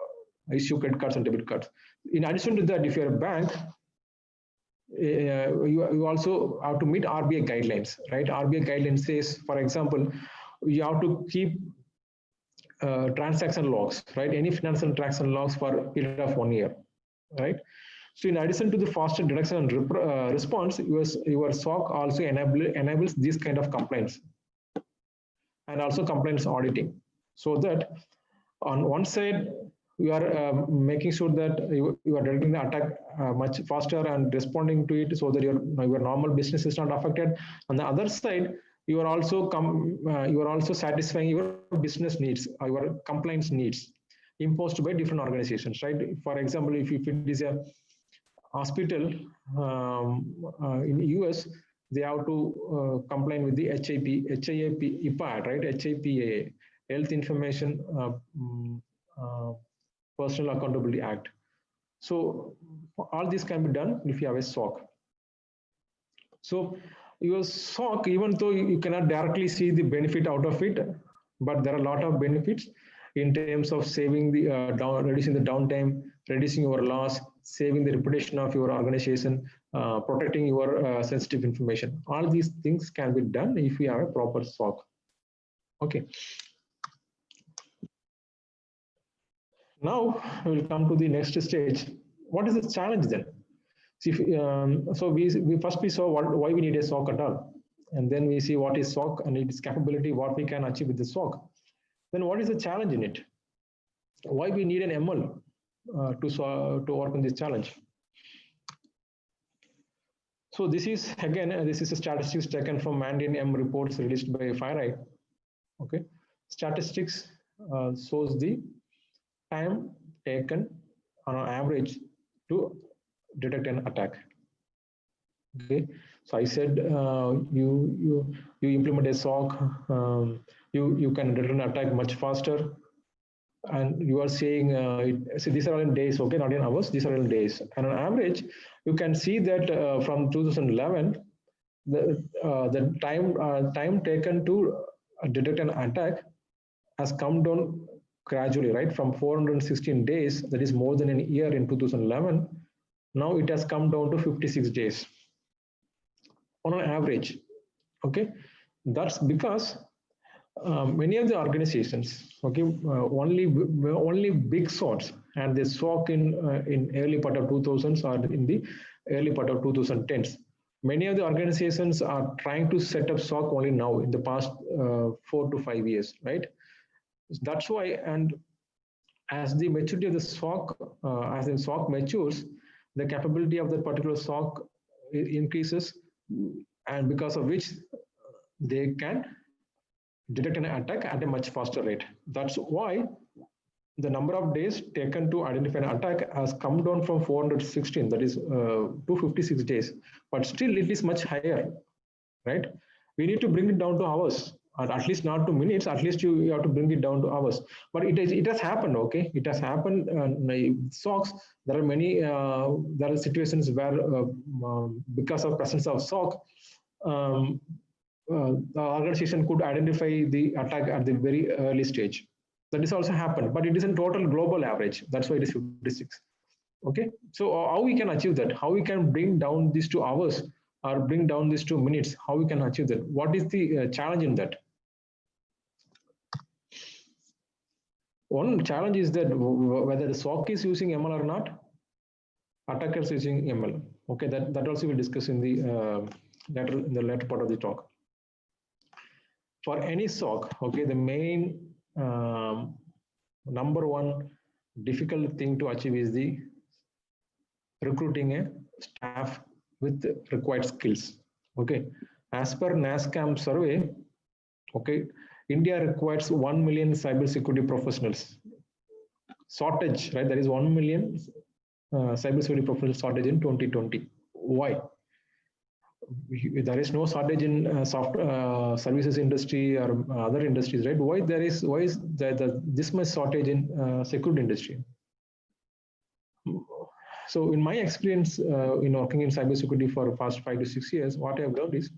issue credit cards and debit cards. In addition to that, if you're a bank, you also have to meet RBI guidelines, right? RBI guidelines says, for example, you have to keep transaction logs, right? Any financial transaction logs for a period of 1 year, right? So in addition to the faster detection and response, your SOC also enables these kind of complaints and also complaints auditing, so that on one side, you are making sure that you are detecting the attack much faster and responding to it, so that your normal business is not affected. On the other side, you are also satisfying your business needs, your compliance needs. imposed by different organizations, right? For example, if it is a hospital in US, they have to comply with the HIPAA, right? HIPAA, Health Information Personal Accountability Act. So all this can be done if you have a SOC. So your SOC, even though you cannot directly see the benefit out of it, but there are a lot of benefits in terms of saving the reducing the downtime, reducing your loss, saving the reputation of your organization, protecting your sensitive information. All these things can be done if you have a proper SOC. Okay. Now we'll come to the next stage. What is the challenge then? See, so we saw why we need a SOC at all, and then we see what is SOC and its capability, what we can achieve with the SOC. Then what is the challenge in it? Why we need an ML to work on this challenge? So this is again this is a statistics taken from Mandiant M reports released by FireEye. Okay, statistics shows the time taken on an average to detect an attack. Okay, so I said you implement a SOC, you can detect an attack much faster, and you are saying so these are all in days, okay, not in hours. These are in days, and on average, you can see that from 2011, the time taken to detect an attack has come down gradually, right? From 416 days, that is more than a year in 2011. Now it has come down to 56 days on an average. Okay, that's because many of the organizations, okay, only big sorts and the SOC in early part of 2000s or in the early part of 2010s. Many of the organizations are trying to set up SOC only now in the past 4 to 5 years, right? That's why, and as the maturity of the SOC, as the SOC matures, the capability of that particular SOC increases, and because of which they can detect an attack at a much faster rate. That's why the number of days taken to identify an attack has come down from 416, that is 256 days, but still it is much higher, right? We need to bring it down to hours, or at least not to minutes, at least you have to bring it down to hours. But it has happened, okay? It has happened. SOCs, there are many, there are situations where because of presence of SOC, the organization could identify the attack at the very early stage. That is also happened, but it is a total global average. That's why it is 56. Okay, so how we can achieve that? How we can bring down this to hours or bring down this to minutes? How we can achieve that? What is the challenge in that? One challenge is that whether the SOC is using ML or not, attackers using ML. Okay, that also we'll discuss in the later part of the talk. For any SOC, okay, the main number one difficult thing to achieve is the recruiting a staff with the required skills. Okay, as per NASSCAM survey, okay, India requires 1 million cybersecurity professionals. Shortage, right? There is 1 million cybersecurity professional shortage in 2020. Why? There is no shortage in services industry or other industries, right? Why is this much shortage in security industry? So in my experience in working in cybersecurity for the past 5 to 6 years, what I have learned is,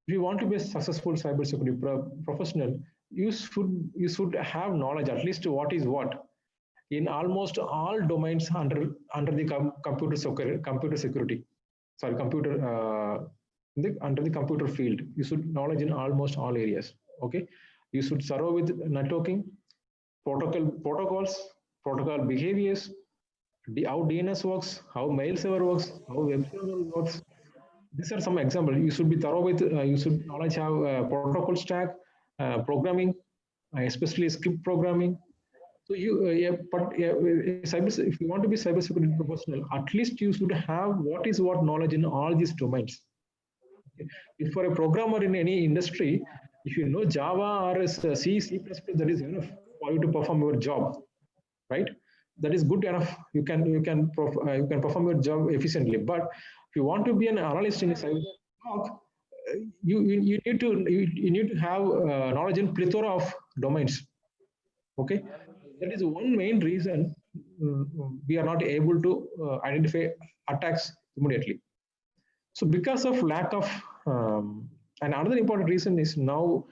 if you want to be a successful cybersecurity professional, you should have knowledge, at least what is what, in almost all domains under the computer security. Sorry, under the computer field. You should knowledge in almost all areas. Okay, you should surround with networking, protocols, protocol behaviors, how DNS works, how mail server works, how web server works. These are some examples. You should be thorough with. You should knowledge have protocol stack, programming, especially script programming. So if you want to be cybersecurity professional, at least you should have what knowledge in all these domains. Okay. If for a programmer in any industry, if you know Java or C++, that is enough for you to perform your job. right? That is good enough. You can perform your job efficiently. But if you want to be an analyst in a cyber SOC, you need to have knowledge in plethora of domains. Okay, that is one main reason we are not able to identify attacks immediately. So because of lack of, and another important reason is now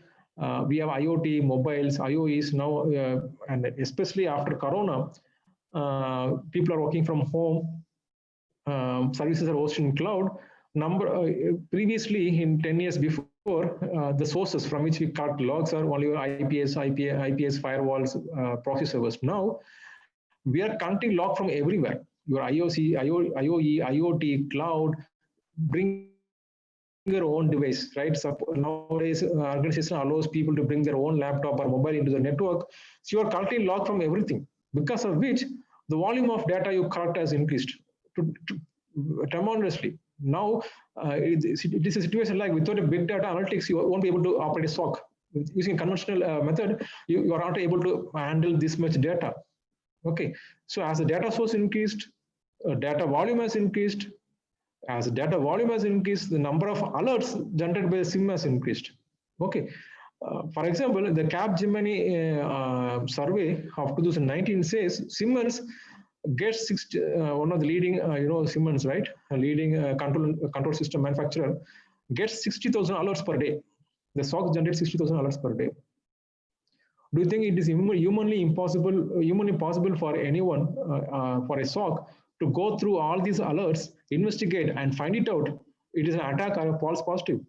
we have IoT, mobiles, IoEs now, and especially after Corona, people are working from home, services are hosted in cloud. Previously in 10 years before, the sources from which we collect logs are only your IPS firewalls, proxy servers. Now we are collecting log from everywhere. Your IOC, IoE, IoT, cloud, bring your own device, right? So nowadays, organization allows people to bring their own laptop or mobile into the network. So you are collecting log from everything, because of which the volume of data you collect has increased tremendously. Now, it is a situation like without a big data analytics, you won't be able to operate a SOC. Using a conventional method, you are not able to handle this much data. Okay, so as the data source increased, data volume has increased. As the data volume has increased, the number of alerts generated by the SIEM has increased. Okay, for example, the Capgemini survey of 2019 says Siemens gets 60, one of the leading, Siemens, right, a leading control system manufacturer, gets 60,000 alerts per day. The SOC generates 60,000 alerts per day. Do you think it is humanly possible for anyone, for a SOC, to go through all these alerts, investigate, and find it out? It is an attack or a false positive?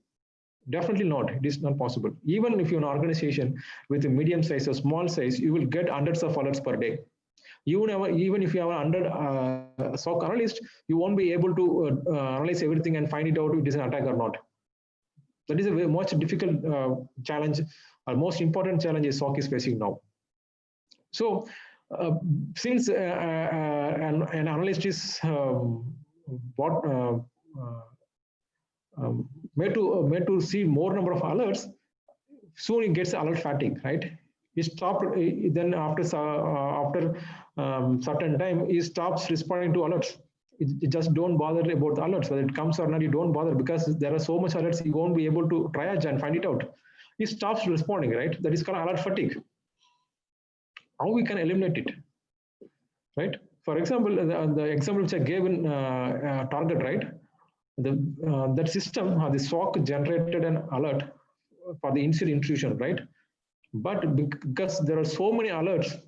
Definitely not. It is not possible. Even if you're an organization with a medium size or small size, you will get hundreds of alerts per day. Even if you have 100 SOC analyst, you won't be able to analyze everything and find it out if it is an attack or not. That is a very much difficult challenge, or most important challenge is SOC is facing now. So, since an analyst is made to see more number of alerts, soon he gets alert fatigue, right? He stopped, then after certain time, he stops responding to alerts. It just don't bother about the alerts, whether it comes or not, you don't bother, because there are so much alerts, you won't be able to triage and find it out. He stops responding, right? That is called alert fatigue. How we can eliminate it, right? For example, the example which I gave in Target, right? That system, the SOC generated an alert for the incident intrusion, right? But because there are so many alerts,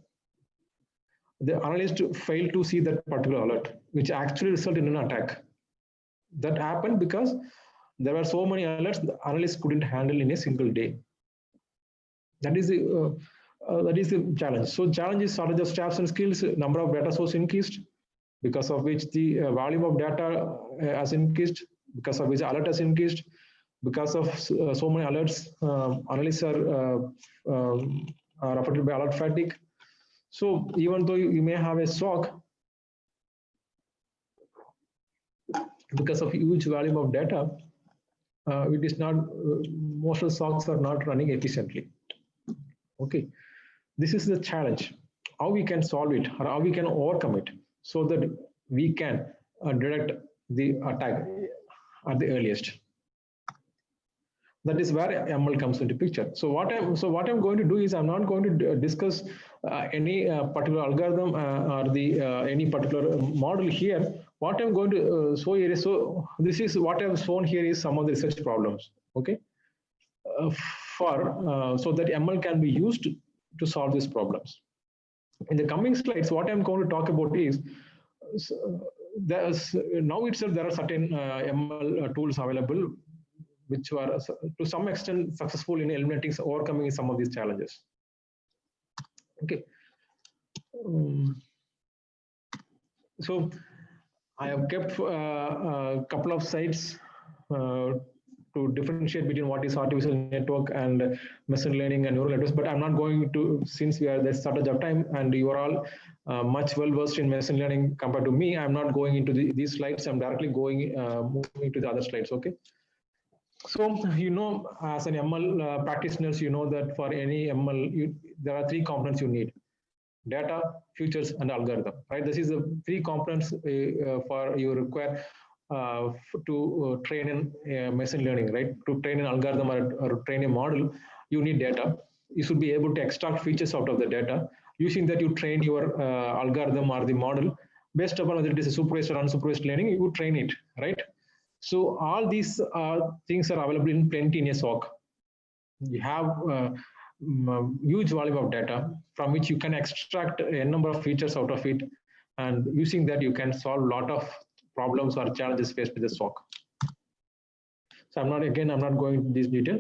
the analyst failed to see that particular alert, which actually resulted in an attack. That happened because there were so many alerts the analyst couldn't handle in a single day. That is the challenge. So challenge is shortage of staffs and skills, number of data sources increased, because of which the volume of data has increased, because of which alert has increased, because of so many alerts, analysts are affected by alert fatigue. So even though you may have a SOC, because of huge volume of data, it is not, most of the SOCs are not running efficiently. Okay, this is the challenge. How we can solve it, or how we can overcome it, so that we can detect the attack at the earliest. That is where ML comes into picture. So what I'm going to do is, I'm not going to discuss any particular algorithm or the any particular model here. What I'm going to show here is, so this is what I've shown here is some of the research problems. Okay, so that ML can be used to solve these problems. In the coming slides, what I'm going to talk about is, now itself there are certain ML tools available, which were to some extent successful in eliminating, overcoming some of these challenges. Okay. So I have kept a couple of sites to differentiate between what is artificial network and machine learning and neural networks, but I'm not going to, since we are the shortage of time and you are all much well versed in machine learning compared to me, I'm not going into these slides. I'm directly going moving to the other slides. Okay. So, as an ML practitioners, you know that for any ML, there are three components you need. data, features, and algorithm, right? This is the three components for you require to train in machine learning, right? To train an algorithm or train a model, you need data. You should be able to extract features out of the data. Using that, you train your algorithm or the model based upon whether it is a supervised or unsupervised learning. You train it, right? So all these things are available in plenty in a SOC. You have huge volume of data from which you can extract a number of features out of it, and using that you can solve a lot of problems or challenges faced with the SOC. So I'm not going into this detail.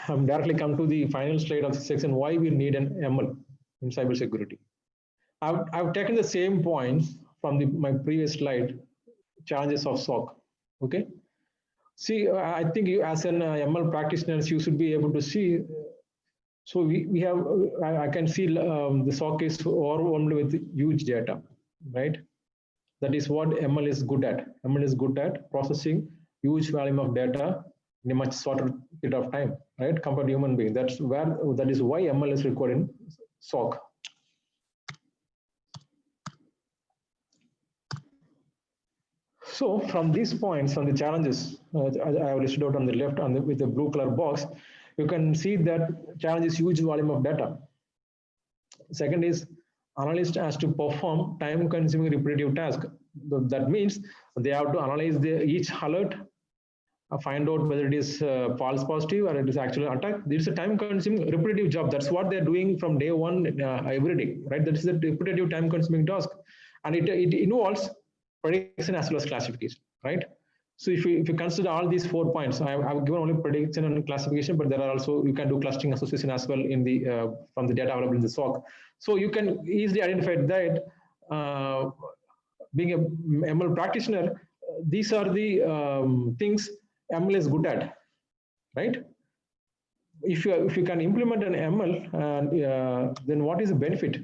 I'm directly come to the final slide of the section, why we need an ML in cybersecurity. I've taken the same points from my previous slide, challenges of SOC. Okay. See, I think you as an ML practitioners, you should be able to see. So we have, I can see the SOC is overwhelmed with huge data, right? That is what ML is good at. ML is good at processing huge volume of data in a much shorter period of time, right? Compared to human being. That is why ML is required in SOC. So from these points, from the challenges, I have listed out on the left with the blue color box, you can see that challenge is huge volume of data. Second is analyst has to perform time-consuming repetitive task. That means they have to analyze each alert, find out whether it is false positive or it is actually attack. This is a time-consuming repetitive job. That's what they're doing from day one every day, right? That is a repetitive time-consuming task, and it involves prediction as well as classification, right? So if you consider all these 4 points, I've given only prediction and classification, but there are also, you can do clustering association as well in the from the data available in the SOC. So you can easily identify that being a ML practitioner, these are the things ML is good at, right? If you can implement an ML, then what is the benefit?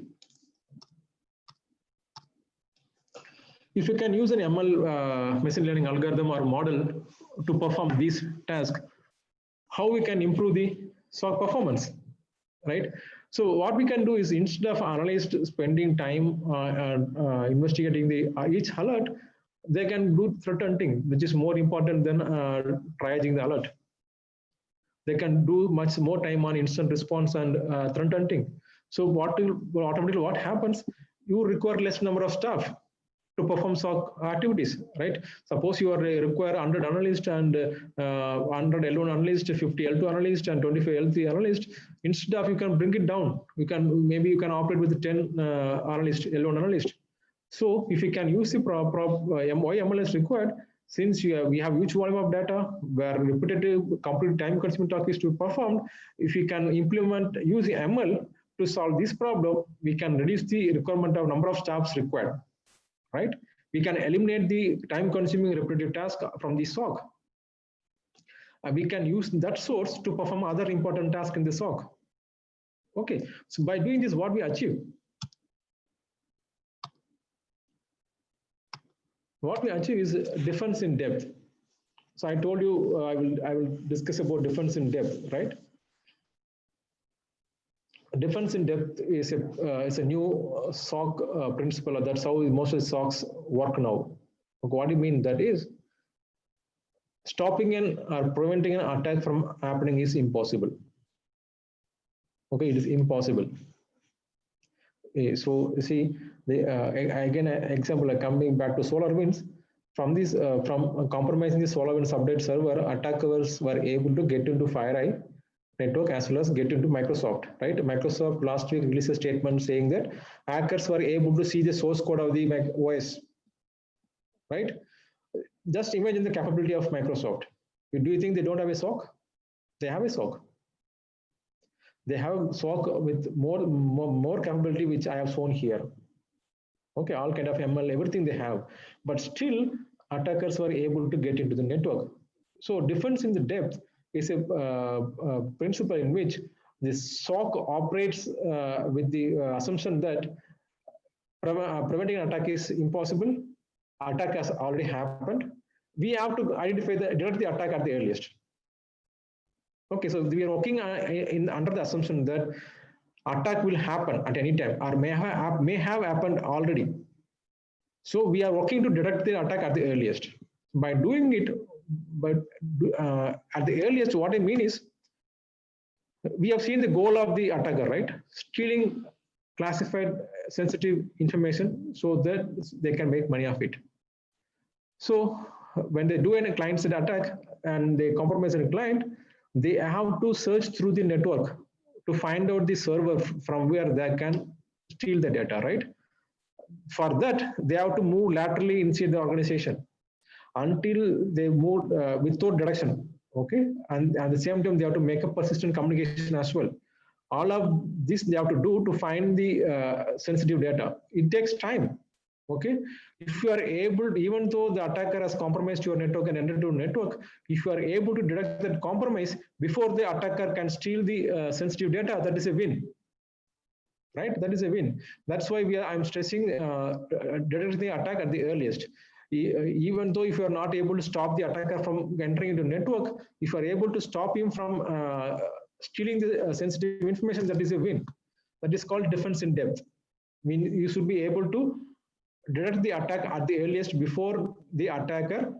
If you can use an ML machine learning algorithm or model to perform these tasks, how we can improve the SOC performance, right? So what we can do is, instead of analysts spending time investigating each alert, they can do threat hunting, which is more important than triaging the alert. They can do much more time on instant response and threat hunting. So automatically what happens? You require less number of staff to perform SOC activities, right? Suppose you require 100 analysts and 100 L1 analysts, 50 L2 analysts, and 25 L3 analysts. Instead of, you can bring it down. Maybe you can operate with 10 L1 analysts. So if you can use the why ML is required, since we have huge volume of data where repetitive, complete time-consuming task is to be performed, if you can use the ML to solve this problem, we can reduce the requirement of number of staffs required. Right? We can eliminate the time-consuming repetitive task from the SOC. We can use that source to perform other important tasks in the SOC. Okay, so by doing this, what we achieve? What we achieve is difference in depth. So I told you I will discuss about difference in depth, right? Difference in depth is a new SOC principle. That's how most of the SOCs work now. What do you mean? That is, stopping or preventing an attack from happening is impossible. Okay, it is impossible. So you see, again, an example, like coming back to SolarWinds, from compromising the SolarWinds update server, attackers were able to get into FireEye network as well as get into Microsoft, right? Microsoft last week released a statement saying that hackers were able to see the source code of the Mac OS, right? Just imagine the capability of Microsoft. Do you think they don't have a SOC? They have a SOC. They have a SOC with more capability, which I have shown here. Okay, all kind of ML, everything they have, but still attackers were able to get into the network. So difference in the depth is a principle in which the SOC operates with the assumption that preventing an attack is impossible. Attack has already happened. We have to identify detect the attack at the earliest. Okay, so we are working under the assumption that attack will happen at any time or may have happened already. So we are working to detect the attack at the earliest. By doing it, but at the earliest, what I mean is, we have seen the goal of the attacker, right? Stealing classified sensitive information so that they can make money off it. So when they do any client-side attack and they compromise a client, they have to search through the network to find out the server from where they can steal the data, right? For that, they have to move laterally inside the organization until they move without detection, okay? And at the same time, they have to make a persistent communication as well. All of this they have to do to find the sensitive data. It takes time, okay? If you are able, even though the attacker has compromised your network and entered your network, if you are able to detect that compromise before the attacker can steal the sensitive data, that is a win. Right, that is a win. That's why I'm stressing detecting the attack at the earliest. Even though if you are not able to stop the attacker from entering into network, if you are able to stop him from stealing the sensitive information, that is a win. That is called defense in depth. I mean, you should be able to detect the attack at the earliest before the attacker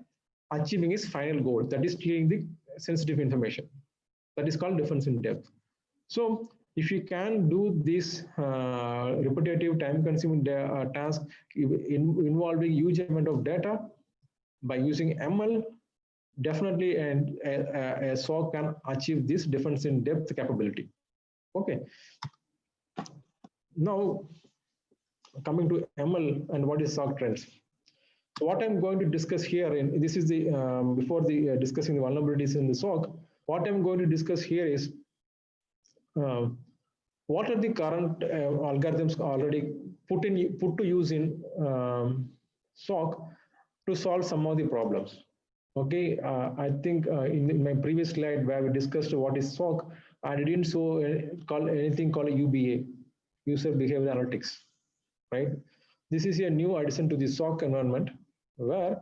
achieving his final goal, that is stealing the sensitive information. That is called defense in depth. So if you can do this repetitive time-consuming task involving huge amount of data by using ML, definitely a SOC can achieve this defense in depth capability. Okay. Now, coming to ML and what is SOC trends. So what I'm going to discuss here, and this is the before the discussing the vulnerabilities in the SOC, what I'm going to discuss here is what are the current algorithms already put to use in SOC to solve some of the problems. Okay, I think in my previous slide where we discussed what is SOC, I didn't call anything called UBA, user behavior analytics, right? This is a new addition to the SOC environment where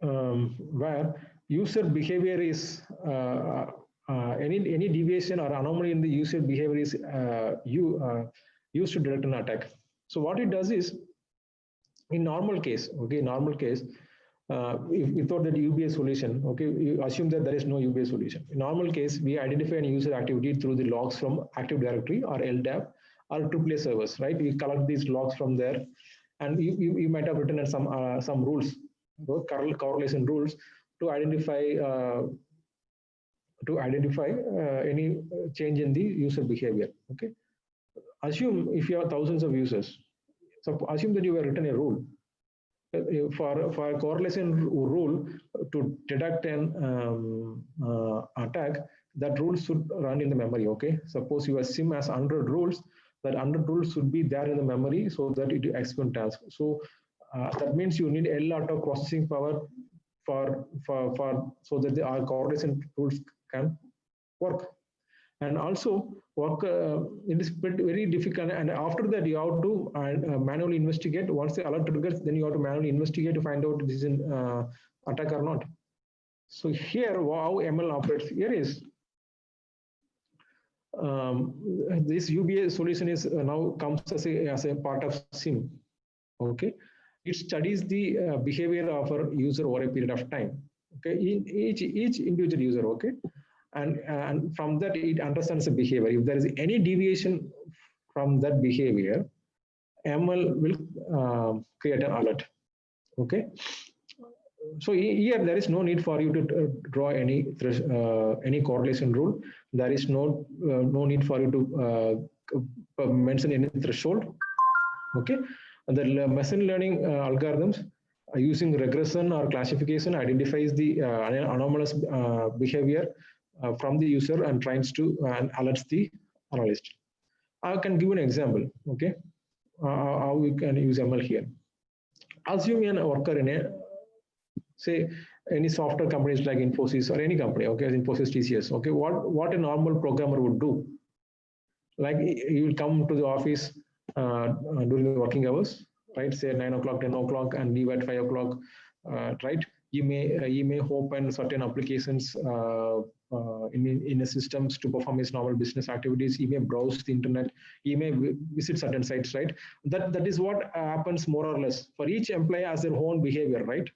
where user behavior is any deviation or anomaly in the user behavior is used to detect an attack. So what it does is, in normal case, okay, without that UBA solution, okay, you assume that there is no UBA solution. In normal case, we identify a user activity through the logs from Active Directory or LDAP or AAA servers, right? We collect these logs from there, and you might have written some rules, correlation rules, to identify any change in the user behavior. Okay, assume if you have thousands of users, so assume that you have written a rule for a correlation rule to detect an attack. That rule should run in the memory. Okay, suppose your SIM has 100 rules. That 100 rules should be there in the memory so that it executes task. So that means you need a lot of processing power for so that our correlation rules can work. And also work, it is very difficult, and after that you have to manually investigate. Once the alert triggers, then you have to manually investigate to find out if this is an attack or not. So here, how ML operates here is, this UBA solution is now comes as a part of SIM. Okay, it studies the behavior of a user over a period of time. Okay, each individual user. Okay, and from that it understands the behavior. If there is any deviation from that behavior, ML will create an alert. Okay, so here there is no need for you to draw any correlation rule. There is no need for you to mention any threshold. Okay, the machine learning algorithms using regression or classification identifies the anomalous behavior from the user and tries to alerts the analyst. I can give an example. Okay, how we can use ML here. Assume a worker in a, say, any software companies like Infosys or any company, okay, Infosys, TCS, okay, what a normal programmer would do, like he will come to the office during the working hours, right, say 9 o'clock, 10 o'clock, and leave at 5 o'clock, right? You may open certain applications in a systems to perform his normal business activities. He may browse the internet. He may visit certain sites, right? That is what happens more or less. For each employee has their own behavior, right?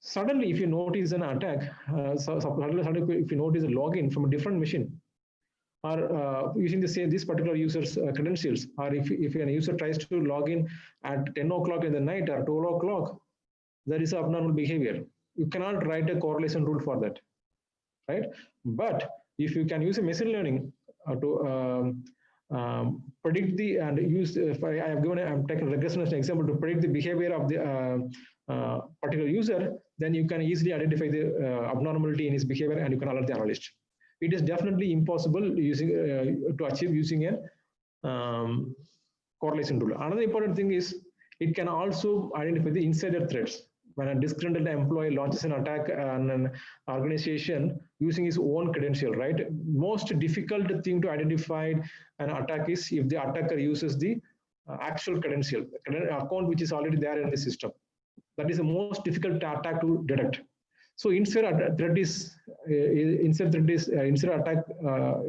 Suddenly, if you notice an attack, suddenly if you notice a login from a different machine, or using this particular user's credentials, or if a user tries to log in at 10 o'clock in the night or 12 o'clock, there is abnormal behavior. You cannot write a correlation rule for that, right? But if you can use a machine learning to predict the and use, I'm taking regression as an example to predict the behavior of the particular user, then you can easily identify the abnormality in his behavior and you can alert the analyst. It is definitely impossible using to achieve using a correlation rule. Another important thing is it can also identify the insider threats. When a disgruntled employee launches an attack on an organization using his own credential, right? Most difficult thing to identify an attack is if the attacker uses the actual credential, account which is already there in the system. That is the most difficult attack to detect. So insider attack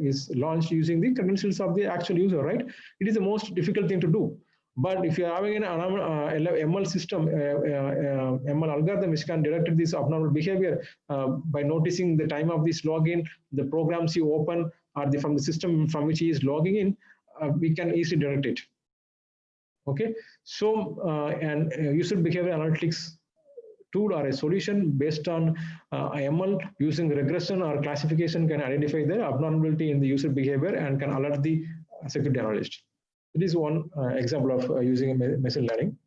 is launched using the credentials of the actual user, right? It is the most difficult thing to do. But if you are having an ML system, ML algorithm which can detect this abnormal behavior by noticing the time of this login, the programs you open, or from the system from which he is logging in, we can easily detect it. Okay, so user behavior analytics tool or a solution based on ML using regression or classification can identify the abnormality in the user behavior and can alert the security analyst. It is one example of using machine learning.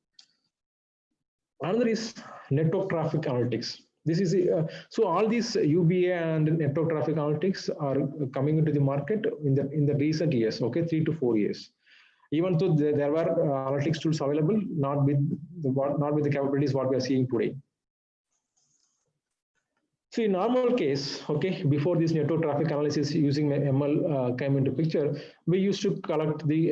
Another is network traffic analytics. This is so all these UBA and network traffic analytics are coming into the market in the recent years. Okay, 3 to 4 years. Even though there were analytics tools available, not with the capabilities what we are seeing today. So in normal case, okay, before this network traffic analysis using ML came into picture, we used to collect the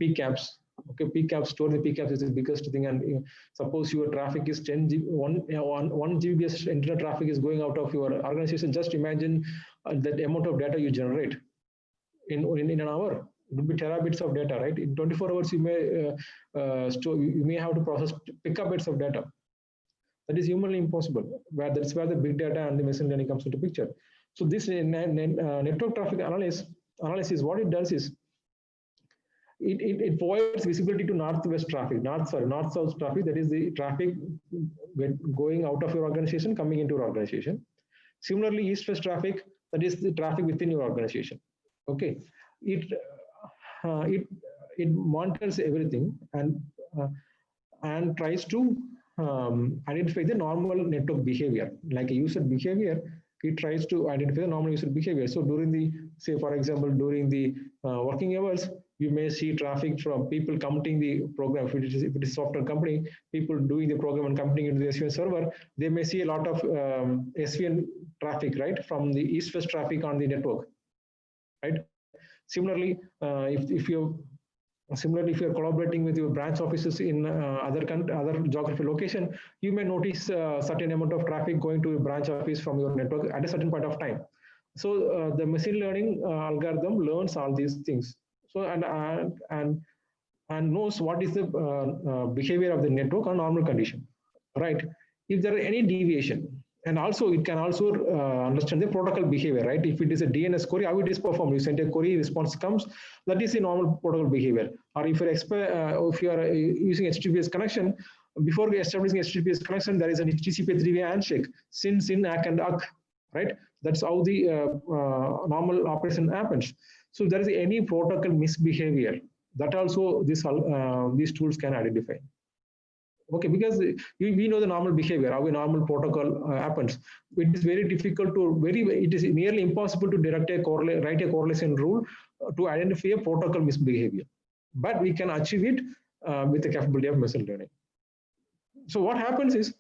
PCAPs. Okay, PCAPs, store the PCAPs is the biggest thing. And suppose your traffic is 1 Gbps internet traffic is going out of your organization. Just imagine that amount of data you generate in an hour. It would be terabits of data, right? In 24 hours, you may have to process pickups of data. That is humanly impossible. That's where the big data and the machine learning comes into picture. So this network traffic analysis, what it does is it provides visibility to north-south traffic. That is the traffic going out of your organization, coming into your organization. Similarly, east-west traffic, that is the traffic within your organization. Okay, it monitors everything and tries to identify the normal network behavior, like a user behavior. It tries to identify the normal user behavior. So during the, say for example, during the working hours, you may see traffic from people committing the program. If it is a software company, people doing the program and committing into the SVN server, they may see a lot of SVN traffic, right, from the east-west traffic on the network, right? Similarly, if you're collaborating with your branch offices in other geographical location, you may notice a certain amount of traffic going to a branch office from your network at a certain point of time. So the machine learning algorithm learns all these things. So and knows what is the behavior of the network on normal condition, right? If there are any deviation. And also, it can also understand the protocol behavior, right? If it is a DNS query, how it is performed. You send a query, response comes, that is the normal protocol behavior. Or if you are using HTTPS connection, before establishing HTTPS connection, there is a TCP three-way handshake, SYN, ACK, and ACK, right? That's how the normal operation happens. So there is any protocol misbehavior that also these tools can identify. Okay, because we know the normal behavior, how a normal protocol happens. It is very difficult it is nearly impossible to write a correlation rule to identify a protocol misbehavior. But we can achieve it with the capability of machine learning. So what happens is,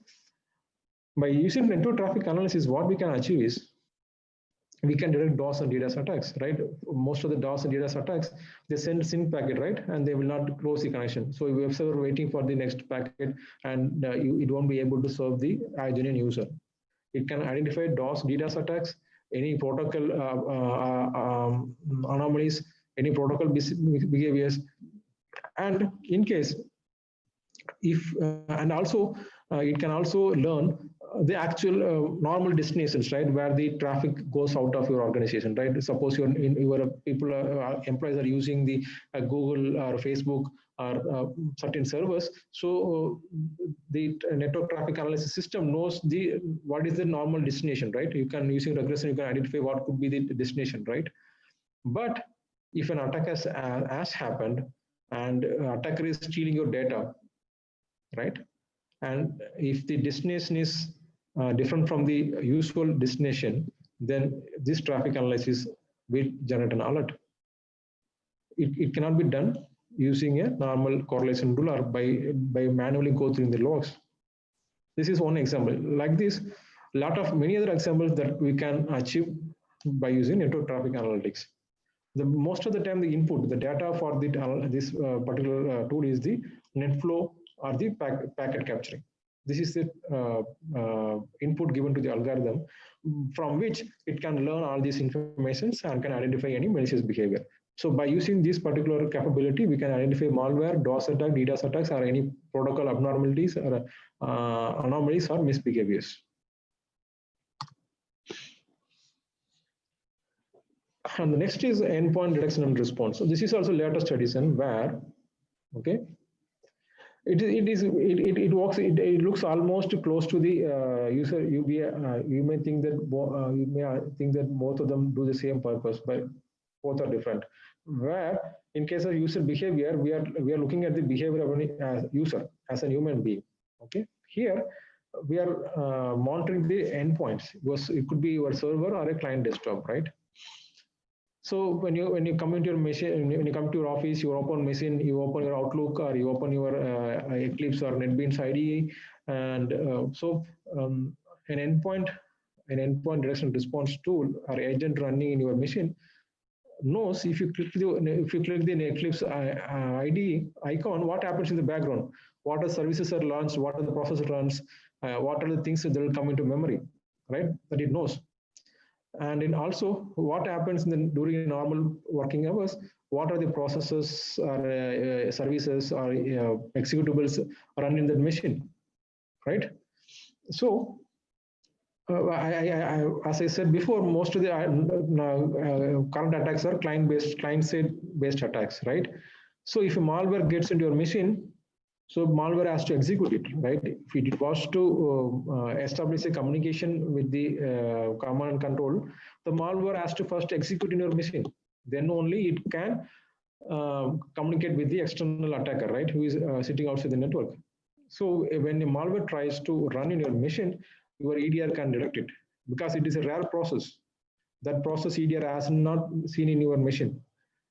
by using network traffic analysis, what we can achieve is, we can detect DOS and DDoS attacks, right? Most of the DOS and DDoS attacks, they send SYN packet, right? And they will not close the connection. So if you have server waiting for the next packet, and it won't be able to serve the genuine user. It can identify DOS, DDoS attacks, any protocol anomalies, any protocol behaviors, and in case if and also it can also learn the actual normal destinations, right, where the traffic goes out of your organization, right? Suppose your people employees are using the Google or Facebook or certain servers, so the network traffic analysis system knows what is the normal destination, right? You can, using regression, you can identify what could be the destination, right? But if an attack has happened and attacker is stealing your data, right, and if the destination is different from the usual destination, then this traffic analysis will generate an alert. It cannot be done using a normal correlation rule or by manually go through the logs. This is one example. Like this, many other examples that we can achieve by using network traffic analytics. Most of the time, the input, the data for this particular tool is the net flow or the packet capturing. This is the input given to the algorithm, from which it can learn all these informations and can identify any malicious behavior. So by using this particular capability, we can identify malware, DOS attack, DDoS attacks, or any protocol abnormalities or anomalies or misbehaviors. And the next is endpoint detection and response. So this is also latest addition where, okay, it looks almost close to the user. You may think that both of them do the same purpose, but both are different. Where in case of user behavior, we are looking at the behavior of a user as a human being. Okay, here we are monitoring the endpoints. It could be your server or a client desktop, right? So when you come into your machine, when you come to your office, you open machine, you open your Outlook, or you open your Eclipse or NetBeans IDE, and an endpoint detection response tool or agent running in your machine knows if you click the Eclipse IDE icon, what happens in the background, what are services are launched, what are the process runs, what are the things that will come into memory, right? That it knows. And then also what happens during normal working hours, what are the processes or services or executables run in that machine, right? So as I said before, most of the current attacks are client-side based attacks, right? So if a malware gets into your machine, so malware has to execute it, right? If it was to establish a communication with the command and control, the malware has to first execute in your machine. Then only it can communicate with the external attacker, right? Who is sitting outside the network. So when a malware tries to run in your machine, your EDR can detect it because it is a rare process. That process EDR has not seen in your machine.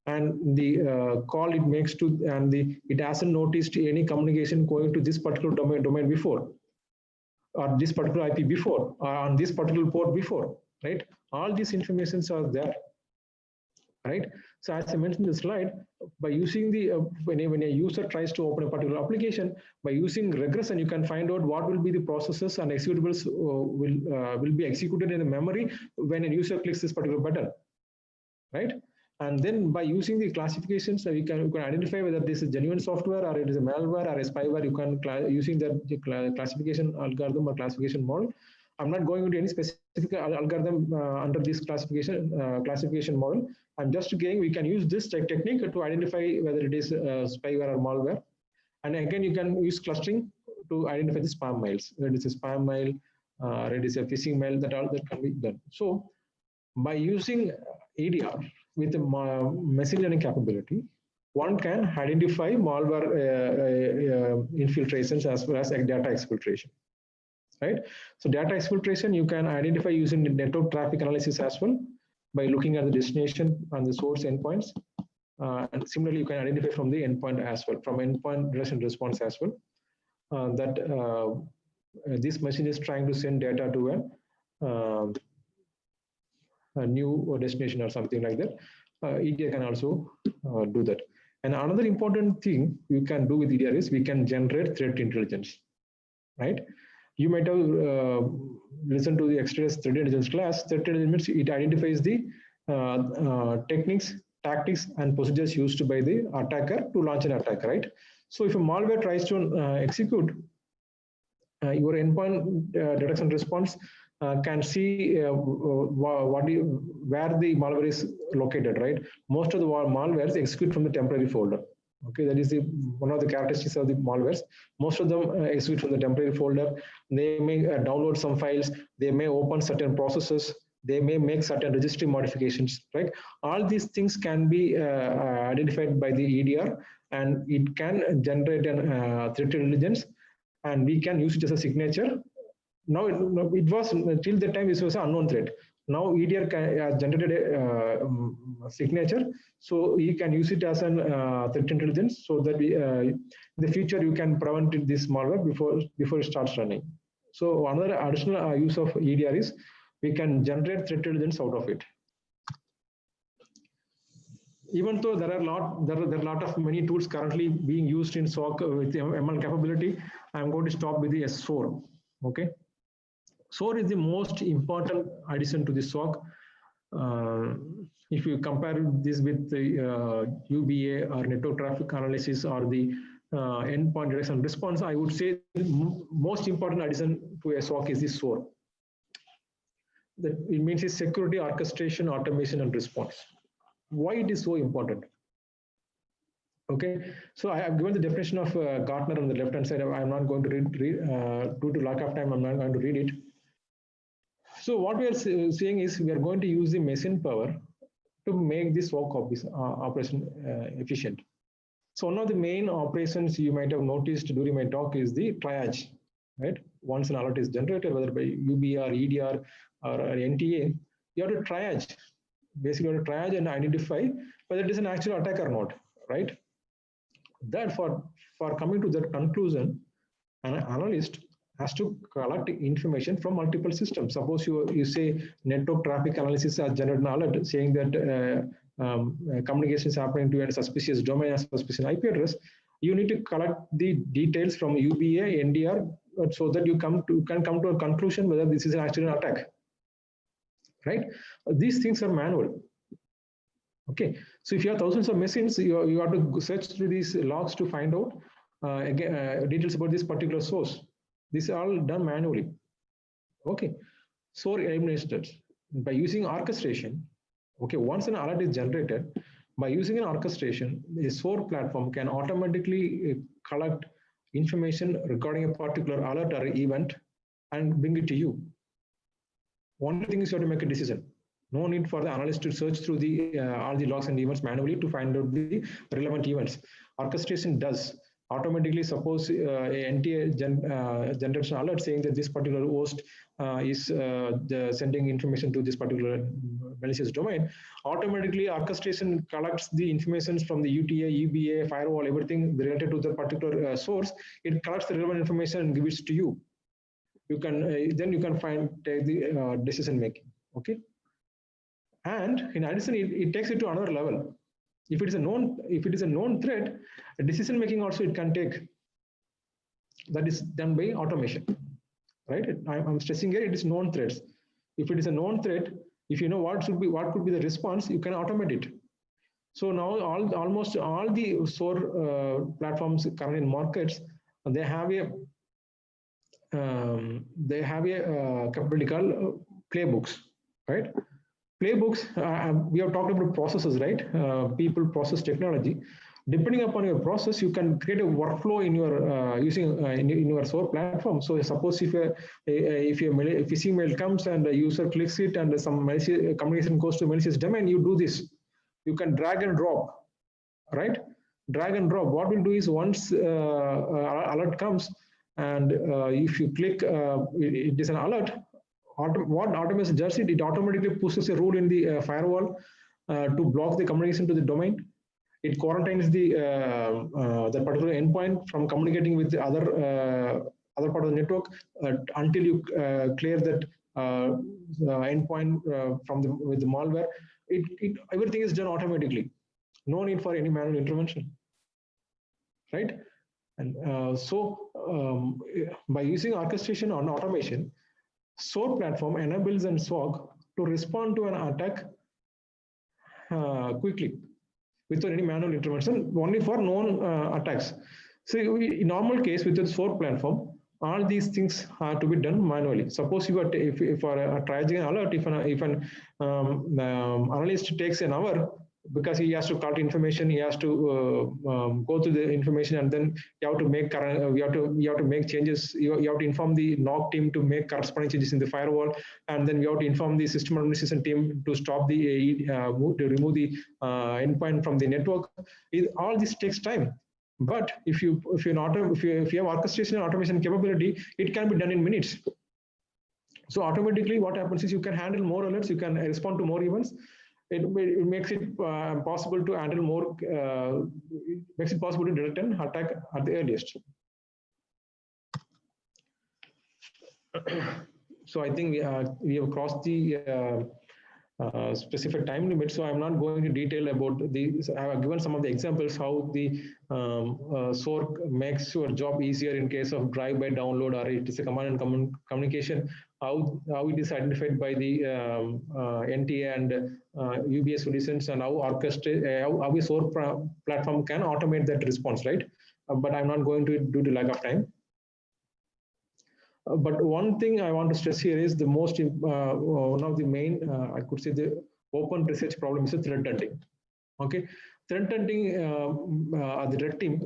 And the call it makes to, and it hasn't noticed any communication going to this particular domain before, or this particular IP before, or on this particular port before, right? All these informations are there, right? So as I mentioned in the slide, by using the when a user tries to open a particular application, by using regression, you can find out what will be the processes and executables will be executed in the memory when a user clicks this particular button, right? And then by using the classifications, you can identify whether this is genuine software or it is a malware or a spyware. You can using the classification algorithm or classification model. I'm not going into any specific algorithm under this classification model. I'm just saying we can use this technique to identify whether it is spyware or malware. And again, you can use clustering to identify the spam mails. Whether it is a spam mail, or it is a phishing mail, that can be done. So by using EDR with a machine learning capability, one can identify malware infiltrations as well as data exfiltration, right? So data exfiltration, you can identify using the network traffic analysis as well by looking at the destination and the source endpoints. And similarly, you can identify from the endpoint as well, from endpoint detection response as well, that this machine is trying to send data to a new destination or something like that. EDR can also do that. And another important thing you can do with EDR is we can generate threat intelligence, right? You might have listened to the extraterrestrial threat intelligence class. Threat intelligence, it identifies the techniques, tactics, and procedures used by the attacker to launch an attack, right? So if a malware tries to execute, your endpoint detection response can see where the malware is located, right? Most of the malwares execute from the temporary folder. Okay, that is one of the characteristics of the malwares. Most of them execute from the temporary folder. They may download some files. They may open certain processes. They may make certain registry modifications, right? All these things can be identified by the EDR, and it can generate a threat intelligence, and we can use it as a signature. Now it was till the time it was an unknown threat. Now EDR has generated a signature, so you can use it as an threat intelligence, so that in the future you can prevent this malware before it starts running. So another additional use of EDR is we can generate threat intelligence out of it. Even though there are a lot of many tools currently being used in SOC with ML capability, I'm going to stop with the SOAR. Okay. SOAR is the most important addition to the SOC. If you compare this with the UBA or network traffic analysis or the endpoint detection response, I would say the most important addition to a SOC is the SOAR. It means it's security, orchestration, automation, and response. Why it is so important? Okay, so I have given the definition of Gartner on the left-hand side. I'm not going to read due to lack of time, I'm not going to read it. So what we are saying is we are going to use the machine power to make this SOC operation efficient. So one of the main operations you might have noticed during my talk is the triage, right? Once an alert is generated, whether by UBR, EDR, or NTA, you have to triage. Basically, you have to triage and identify whether it is an actual attack or not, right? Therefore, for coming to that conclusion, an analyst has to collect information from multiple systems. Suppose you say network traffic analysis has generated an alert saying that communication is happening to a suspicious domain, a suspicious IP address. You need to collect the details from UBA, NDR, so that you can come to a conclusion whether this is an actual attack. Right? These things are manual. Okay, so if you have thousands of machines, you have to search through these logs to find out details about this particular source. This is all done manually. Okay, SOAR eliminates by using orchestration. Okay, once an alert is generated, by using an orchestration, the SOAR platform can automatically collect information regarding a particular alert or event and bring it to you. One thing is you have to make a decision. No need for the analyst to search through the all the logs and events manually to find out the relevant events. Orchestration does automatically. Suppose a NTA generates an alert saying that this particular host is sending information to this particular malicious domain. Automatically, orchestration collects the information from the UTA, UBA, firewall, everything related to the particular source. It collects the relevant information and gives it to you. You can then you can take the decision making. Okay, and in addition, it takes it to another level. If it is a known threat, decision making also it can take. That is done by automation, right? I'm stressing here it is known threats. If it is a known threat, if you know what could be the response, you can automate it. So now almost all the SOAR platforms currently in markets, they have a capability called playbooks, right? Playbooks, we have talked about processes, right? People, process, technology. Depending upon your process, you can create a workflow in your using in your SOAR platform. So suppose if a phishing mail comes and a user clicks it and some malicious communication goes to malicious domain, you do this. You can drag and drop, right? Drag and drop. What we'll do is once alert comes and if you click, it is an alert. What automation does it automatically pushes a rule in the firewall to block the communication to the domain. It quarantines the particular endpoint from communicating with the other part of the network until you clear that endpoint with the malware. Everything is done automatically. No need for any manual intervention, right? And by using orchestration and automation, SOAR platform enables an SOC to respond to an attack quickly without any manual intervention, only for known attacks. So in normal case with the SOAR platform, all these things are to be done manually. Suppose you are if for a triaging alert, if an analyst takes an hour because he has to collect information, he has to go through the information, and then you have to make you have to make changes. You have to inform the NOC team to make corresponding changes in the firewall, and then you have to inform the system administration team to stop the to remove the endpoint from the network. All this takes time. But if you have orchestration and automation capability, it can be done in minutes. So automatically, what happens is you can handle more alerts, you can respond to more events. It makes it possible to handle more. Makes it possible to detect an attack at the earliest. So I think we have crossed the specific time limit, so I'm not going to detail about these. I have given some of the examples how the SOAR makes your job easier in case of drive-by download, or it is a command and communication. How it is identified by the NTA and UBS solutions, and how how a SOAR platform can automate that response, right? But I'm not going to due to lack of time. But one thing I want to stress here is the most one of the main I could say the open research problem is the threat hunting. Okay, threat hunting the red team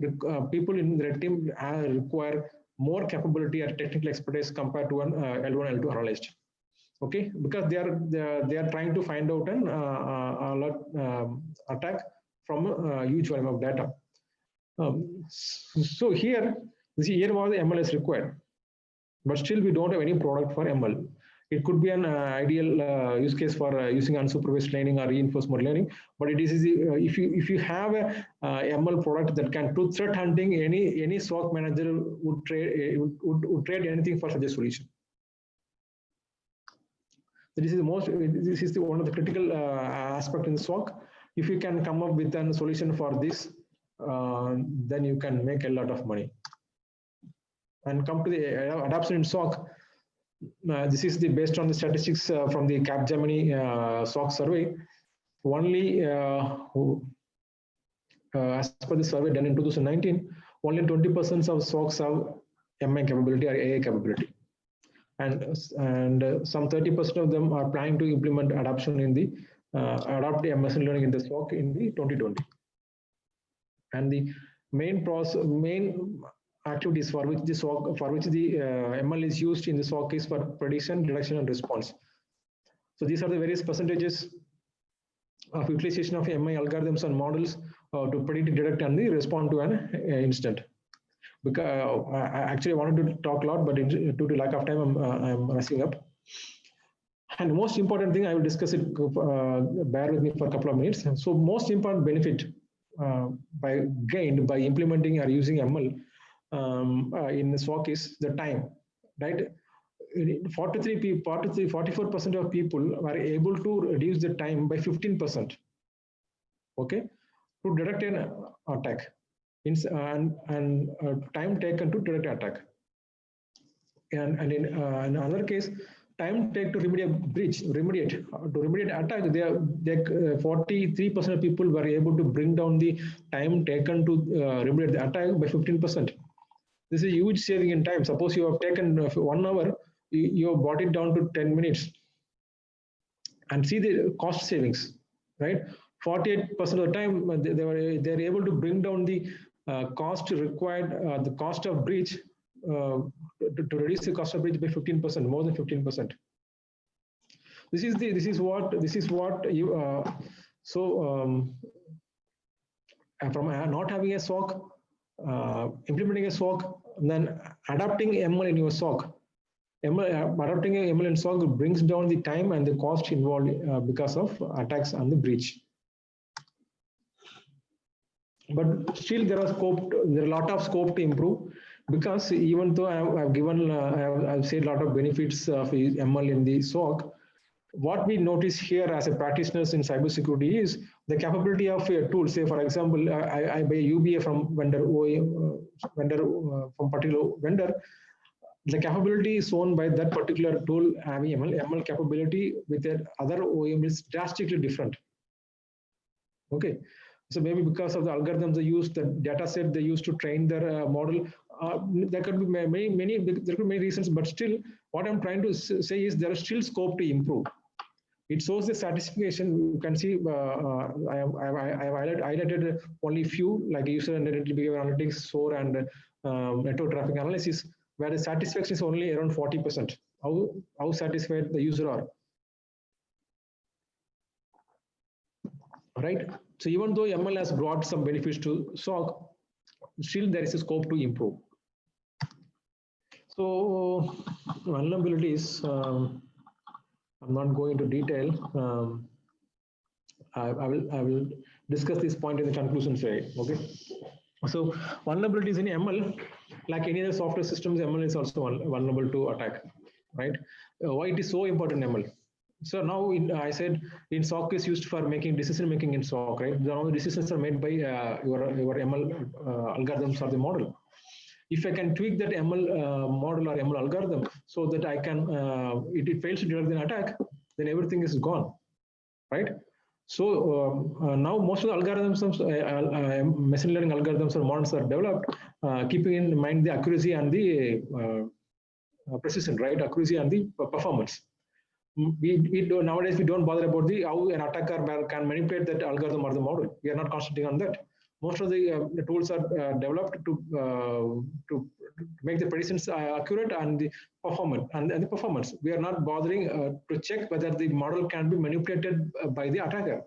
people in the red team require more capability or technical expertise compared to an L1 L2 analyst. Okay, because they are trying to find out an attack from a huge volume of data. So here was the ML is required. But still, we don't have any product for ML. It could be an ideal use case for using unsupervised learning or reinforcement learning. But it is if you have a ML product that can do threat hunting, any SOC manager would trade anything for such a solution. This is one of the critical aspect in the SOC. If you can come up with a solution for this, then you can make a lot of money. And come to the adoption in SOC. This is based on the statistics from the Capgemini SOC survey. Only as per the survey done in 2019, only 20% of SOCs have MI capability or AI capability, and some 30% of them are planning to implement adoption in the adopt the machine learning in the SOC in the 2020. And the main activities for which the ML is used in the SOC is for prediction, detection, and response. So these are the various percentages of utilization of MI algorithms and models to predict, detect, and respond to an incident. Because I actually wanted to talk a lot, but due to lack of time, I'm messing up. And the most important thing, I will discuss it. Bear with me for a couple of minutes. So most important benefit gained by implementing or using ML in the SOC is the time, right? 44% of people are able to reduce the time by 15%. Okay, to detect an attack, and time taken to detect attack, and in another case, time taken to remediate attack. 43% of people were able to bring down the time taken to remediate the attack by 15%. This is a huge saving in time. Suppose you have taken 1 hour, you have brought it down to 10 minutes, and see the cost savings, right? 48% of the time they're able to bring down the cost required, the cost of breach, to reduce the cost of breach by 15%, more than 15%. This is what you from not having a SOC, implementing a SOC, and then adapting ML in your SOC. Adapting ML in SOC brings down the time and the cost involved because of attacks and the breach. But still, there are a lot of scope to improve, because even though I've said a lot of benefits of ML in the SOC, what we notice here as a practitioners in cybersecurity is the capability of a tool. Say, for example, I buy UBA from vendor, from particular vendor. The capability is shown by that particular tool having ML capability with that other OEM is drastically different. Okay, so maybe because of the algorithms they use, the data set they use to train their model, there could be many reasons, but still what I'm trying to say is there is still scope to improve. It shows the satisfaction. You can see I have highlighted only few like user identity behavior analytics, SOAR, and network traffic analysis, where the satisfaction is only around 40%. How satisfied the user are. Right. So even though ML has brought some benefits to SOC, still there is a scope to improve. So vulnerabilities. I'm not going into detail. I will discuss this point in the conclusion slide. Okay. So vulnerabilities in ML, like any other software systems, ML is also vulnerable to attack. Right. Why it is so important in ML? So now I said in SOC is used for making decision making in SOC. Right. All the decisions are made by your ML algorithms or the model. If I can tweak that ML model or ML algorithm so that I can, it fails to detect an attack, then everything is gone, right? So now most of the algorithms, machine learning algorithms or models are developed, keeping in mind the accuracy and the precision, right? Accuracy and the performance. Nowadays we don't bother about how an attacker can manipulate that algorithm or the model. We are not concentrating on that. Most of the tools are developed to make the predictions accurate and the performance and the performance. We are not bothering to check whether the model can be manipulated by the attacker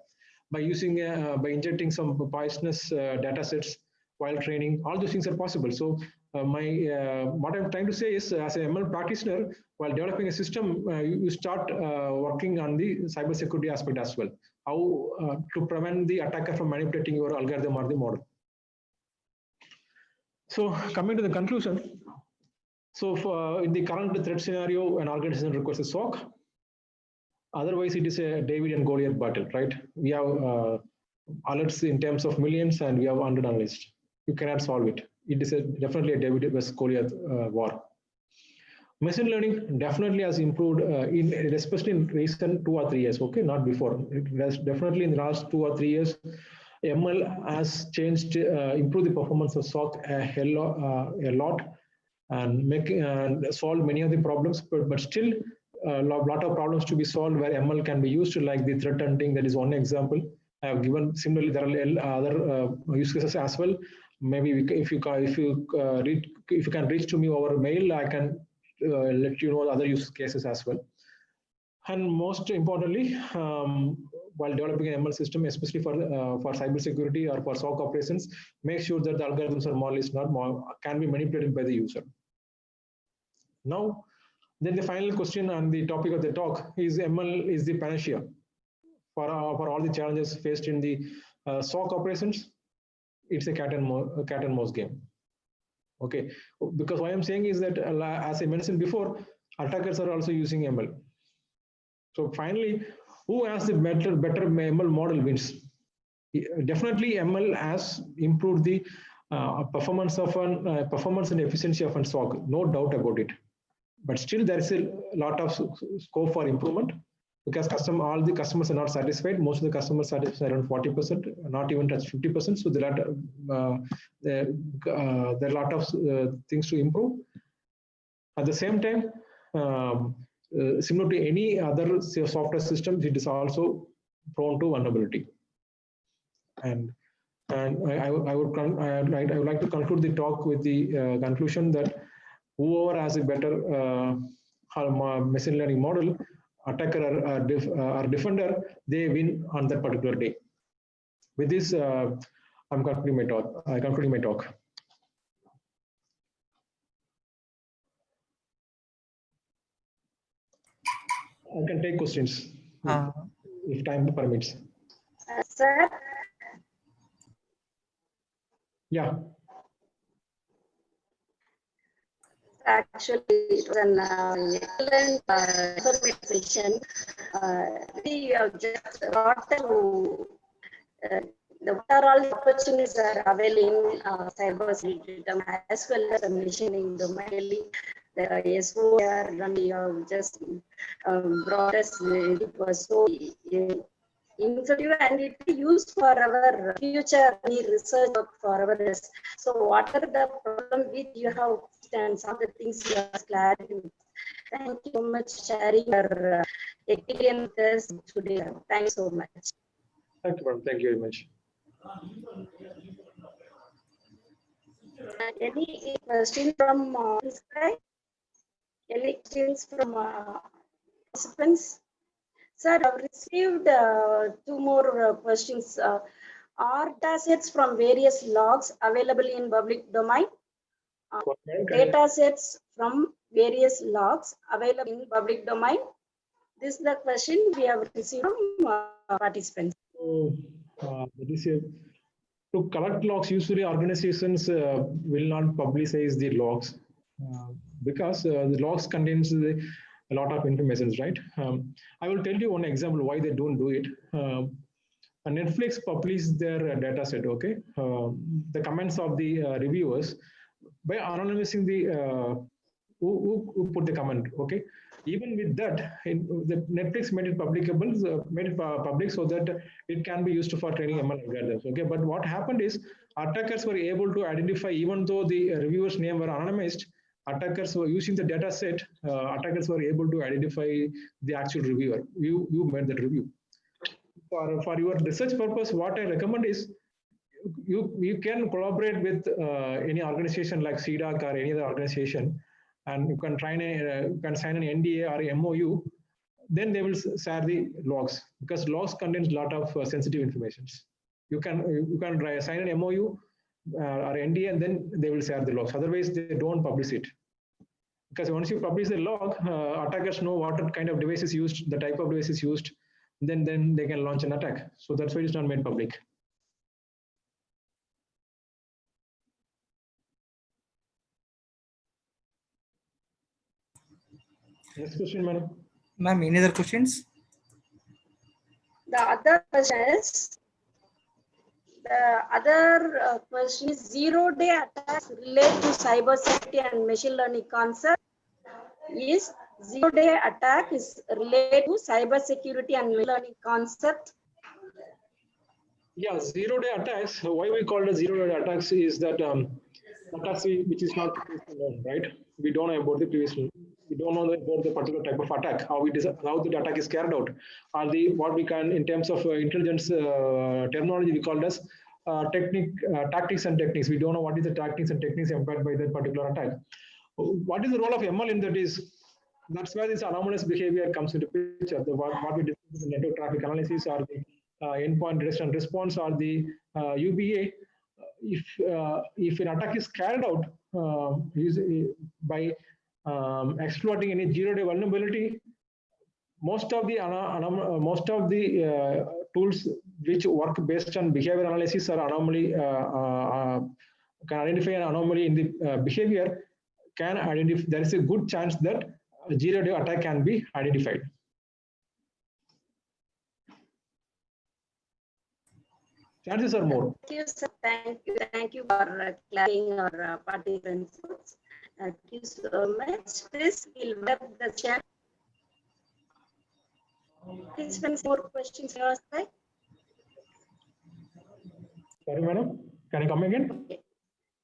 by using by injecting some poisonous data sets while training. All those things are possible. So what I'm trying to say is, as an ML practitioner, while developing a system, you start working on the cybersecurity aspect as well. How to prevent the attacker from manipulating your algorithm or the model. So coming to the conclusion, so in the current threat scenario, an organization requires a SOC. Otherwise, it is a David and Goliath battle, right? We have alerts in terms of millions, and we have 100 analysts. You cannot solve it. It is definitely a David versus Goliath war. Machine learning definitely has improved, especially in recent 2 or 3 years. Okay, not before. It has definitely in the last 2 or 3 years, ML has changed, improved the performance of SOC a lot, and solved many of the problems. But still, a lot of problems to be solved where ML can be used, like the threat hunting. That is one example. I have given. Similarly, there are other use cases as well. Maybe if you can reach to me over mail, I can let you know other use cases as well. And most importantly, while developing an ML system, especially for cybersecurity or for SOC operations, make sure that the algorithms or model is can be manipulated by the user. Now, then the final question and the topic of the talk is ML is the panacea for all the challenges faced in the SOC operations. It's a cat and mouse game. Okay, because what I'm saying is that, as I mentioned before, attackers are also using ML. So finally, who has the better ML model wins? Definitely, ML has improved the performance and efficiency of a SOC, no doubt about it. But still, there is a lot of scope for improvement because all the customers are not satisfied. Most of the customers are satisfied around 40%, not even touch 50%. So there are a lot of things to improve. At the same time, similar to any other software system, it is also prone to vulnerability. And I would like to conclude the talk with the conclusion that whoever has a better machine learning model, attacker or defender, they win on that particular day. With this, I'm concluding my talk. I can take questions if time permits. Sir? Yeah. Actually, it was an excellent information. We just got to what are all the opportunities are available in cybersecurity as well as the machining domain. The SOR and we have just brought us, it was so informative and it is used for our future research for our. So what are the problem with you have and some of the things you have clarified. Thank you so much sharing your experience with us today. Thanks so much. Thank you, madam. Thank you very much. Any question from this guy? Any questions from participants? Sir, I've received 2 more questions. Are datasets from various logs available in public domain? Datasets from various logs available in public domain? This is the question we have received from participants. To collect logs, usually organizations will not publicize the logs because the logs contains a lot of information, right? I will tell you one example why they don't do it. Netflix published their data set, okay? The comments of the reviewers by anonymizing the who put the comment, okay? Even with that, the Netflix made it public so that it can be used for training ML algorithms, okay? But what happened is attackers were able to identify, even though the reviewers' name were anonymized, attackers were using the data set, attackers were able to identify the actual reviewer. You made that review. For your research purpose, what I recommend is you can collaborate with any organization like CDAC or any other organization, and you can sign an NDA or a MOU. Then they will share the logs because logs contains a lot of sensitive information. You can sign an MOU or NDA, and then they will share the logs. Otherwise, they don't publish it. Because once you publish the log, attackers know what kind of device is used, the type of device is used, then they can launch an attack. So that's why it's not made public. Next question, madam. Ma'am, any other questions? The other question is, zero-day attacks related to cybersecurity and machine learning concept. Is zero-day attack is related to cybersecurity and machine learning concept? Yeah, zero-day attacks. Why we call it zero-day attacks is that attacks which is not known, right? We don't know about the previous. We don't know about the particular type of attack, how the attack is carried out, or what we can, in terms of intelligence terminology, we call it as tactics and techniques. We don't know what is the tactics and techniques employed by that particular attack. What is the role of ML in that is, that's where this anomalous behavior comes into picture. What we discussed in network traffic analysis, or the endpoint detection response, or the UBA. If an attack is carried out by exploiting any zero-day vulnerability, most of the tools which work based on behavior analysis or anomaly can identify an anomaly in the behavior. Can identify, there is a good chance that a zero-day attack can be identified. Chances are more. Thank you, sir. Thank you for clarifying our participants. Thank you so much. This will wrap the chat. Participants, more questions from your side? Sorry, madam. Can I come again? Okay.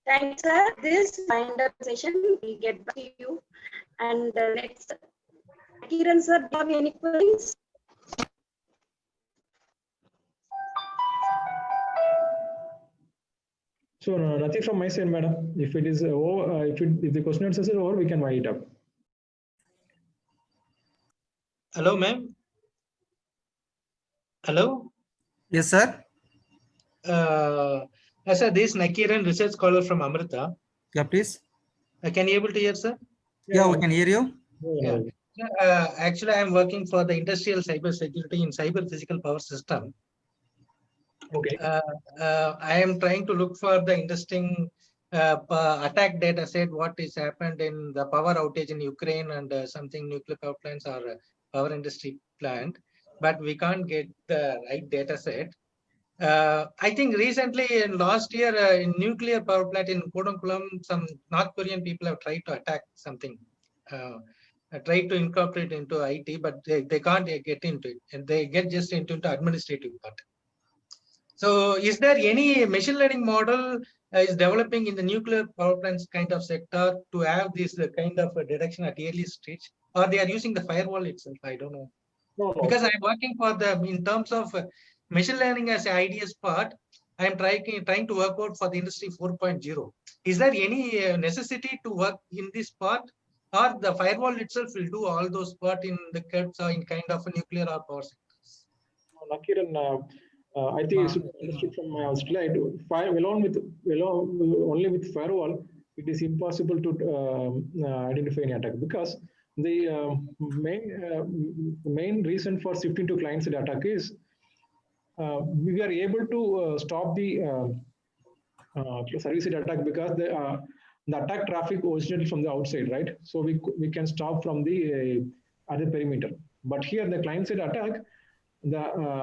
Thanks, sir. This wind-up session will get back to you. And next, Kiran, sir, do you have any questions? So nothing from my side, madam. If it is over, if the question answers are over, we can wind it up. Hello, ma'am. Hello. Yes, sir. Sir, this is Nakiran, research scholar from Amrita. Yeah, please. Can you able to hear, sir? Yeah, we can hear you. Yeah. Actually, I am working for the industrial cyber security in cyber physical power system. Okay. I am trying to look for the interesting attack data set, what is happened in the power outage in Ukraine and something nuclear power plants or power industry plant, but we can't get the right data set. I think recently in last year in nuclear power plant in Kodamkulam, some North Korean people have tried to attack something, tried to incorporate into IT, but they can't get into it, and they get just into administrative part. So is there any machine learning model is developing in the nuclear power plants kind of sector to have this kind of detection at early stage, or they are using the firewall itself? I don't know. No, no. Because I'm working for them in terms of machine learning as an IDS part. I'm trying to work out for the industry 4.0. Is there any necessity to work in this part, or the firewall itself will do all those part in the cuts or in kind of a nuclear or power sectors? Nakiran, I think you should understand from my slide. Only with firewall, it is impossible to identify any attack, because the main reason for shifting to client-side attack is we are able to stop the service-side attack because the attack traffic originated from the outside, right? So we can stop from the other perimeter. But here, the client-side attack, the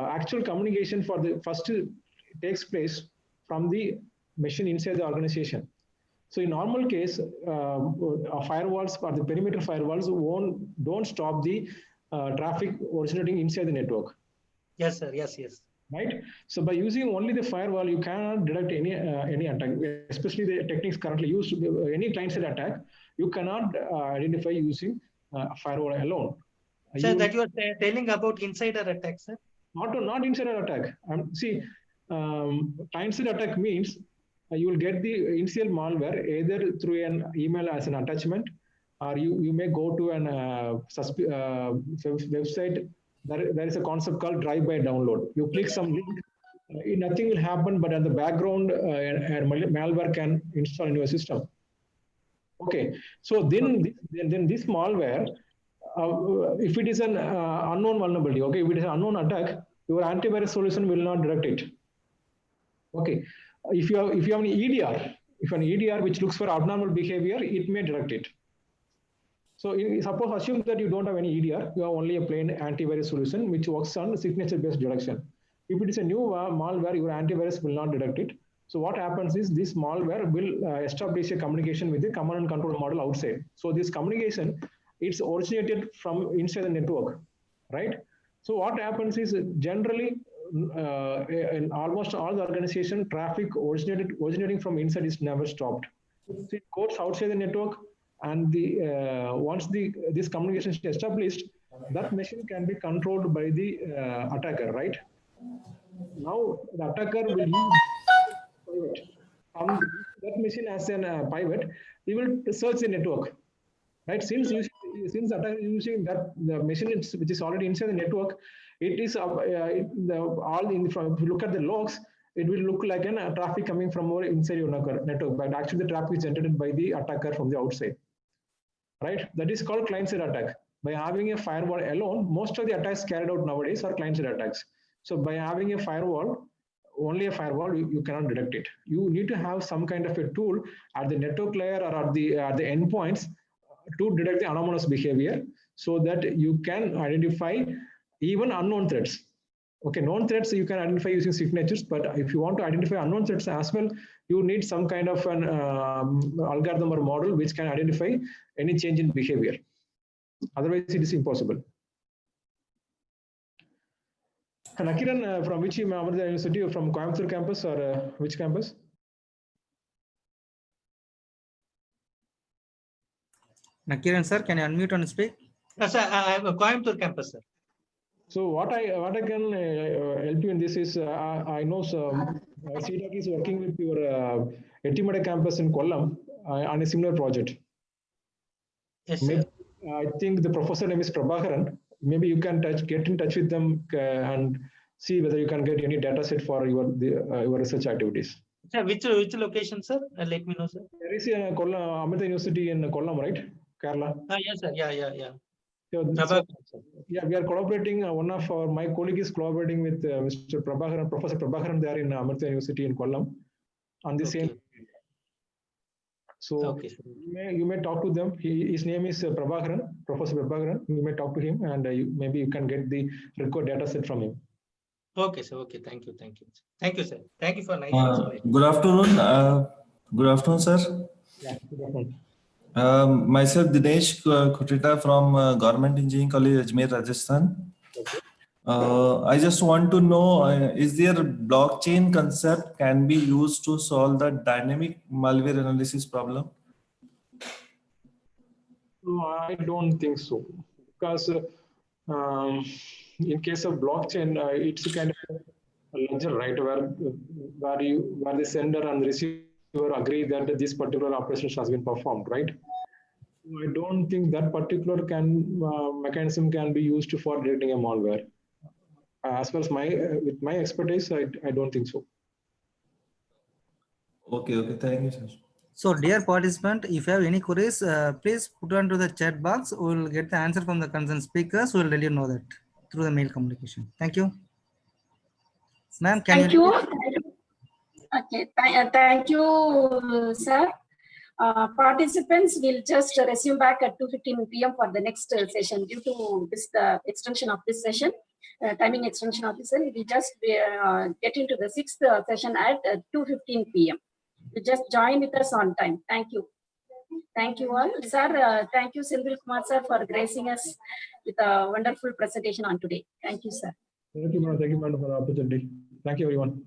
actual communication for the first takes place from the machine inside the organization. So in normal case, firewalls or the perimeter firewalls don't stop the traffic originating inside the network. Yes, sir. Yes, yes. Right. So by using only the firewall, you cannot detect any attack. Especially the techniques currently used, any client-side attack, you cannot identify using firewall alone. So that you are telling about insider attack, sir? Not insider attack. See, client-side attack means you will get the initial malware either through an email as an attachment, or you may go to an website. There is a concept called drive-by download. You click some link, nothing will happen, but in the background, malware can install in your system. Okay, so then this malware, if it is an unknown vulnerability, okay, if it is an unknown attack, your antivirus solution will not detect it. Okay, if you have an EDR, which looks for abnormal behavior, it may detect it. So suppose assume that you don't have any EDR, you have only a plain antivirus solution which works on signature-based detection. If it is a new malware, your antivirus will not detect it. So what happens is this malware will establish a communication with the command and control model outside. So this communication, it's originated from inside the network, right? So what happens is generally in almost all the organization, traffic originating from inside is never stopped. So it goes outside the network, and once this communication is established, that machine can be controlled by the attacker, right? Now the attacker will use that machine as a pivot. He will search the network, right? Since attacker is using the machine which is already inside the network, it is if you look at the logs, it will look like a traffic coming from inside your network, but actually the traffic is generated by the attacker from the outside. Right? That is called client-side attack. By having a firewall alone, most of the attacks carried out nowadays are client-side attacks. So by having a firewall, only a firewall, you cannot detect it. You need to have some kind of a tool at the network layer or at the endpoints to detect the anomalous behavior, so that you can identify even unknown threats. Okay, known threats you can identify using signatures, but if you want to identify unknown threats as well, you need some kind of an algorithm or model which can identify any change in behavior. Otherwise, it is impossible. Nakiran, from which Amartya University, or from Coimbatore campus, or which campus? Nakiran sir, can you unmute and speak? Sir, I am a Coimbatore campus, sir. So what I can help you in this is I know CDAC is working with your Ettimada campus in Kollam on a similar project. Yes, sir. I think the professor name is Prabhakaran. Maybe you can get in touch with them and see whether you can get any data set for your research activities. Sir, which location, sir? Let me know, sir. There is a Amartya University in Kollam, right? Kerala. Yes, sir. Yeah. So, yeah, we are collaborating. One of my colleague is collaborating with Mr. Prabhakaran, Professor Prabhakaran, there in Amartya University in Kollam on the same. So Okay, sir. you may talk to them. His name is Prabhakaran, Professor Prabhakaran. You may talk to him, and maybe you can get the required data set from him. Okay, sir. Okay, thank you, thank you, thank you, sir. Thank you for nice explanation. Good afternoon. Good afternoon, sir. Yeah, good afternoon. Myself Dinesh Khutrita from Government Engineering College, Ajmer, Rajasthan. Okay. I just want to know, is there blockchain concept can be used to solve the dynamic malware analysis problem? No, I don't think so, because in case of blockchain, it's a kind of a ledger, right, where the sender and receiver agree that this particular operation has been performed, right? I don't think that particular mechanism can be used for detecting a malware. As far as with my expertise, I don't think so. Okay, thank you, sir. So dear participant, if you have any queries, please put onto the chat box. We will get the answer from the concerned speakers. We will let you know that through the mail communication. Thank you. Ma'am, can Thank you. Okay, thank you, sir. Participants will just resume back at 2:15 p.m. for the next session. Due to this extension of this session, timing extension of this session, we just get into the sixth session at 2:15 p.m. You just join with us on time. Thank you. Thank you all. Sir, thank you, Sindhil Kumar sir, for gracing us with a wonderful presentation on today. Thank you, sir. Thank you, madam. Thank you, madam, for the opportunity. Thank you, everyone.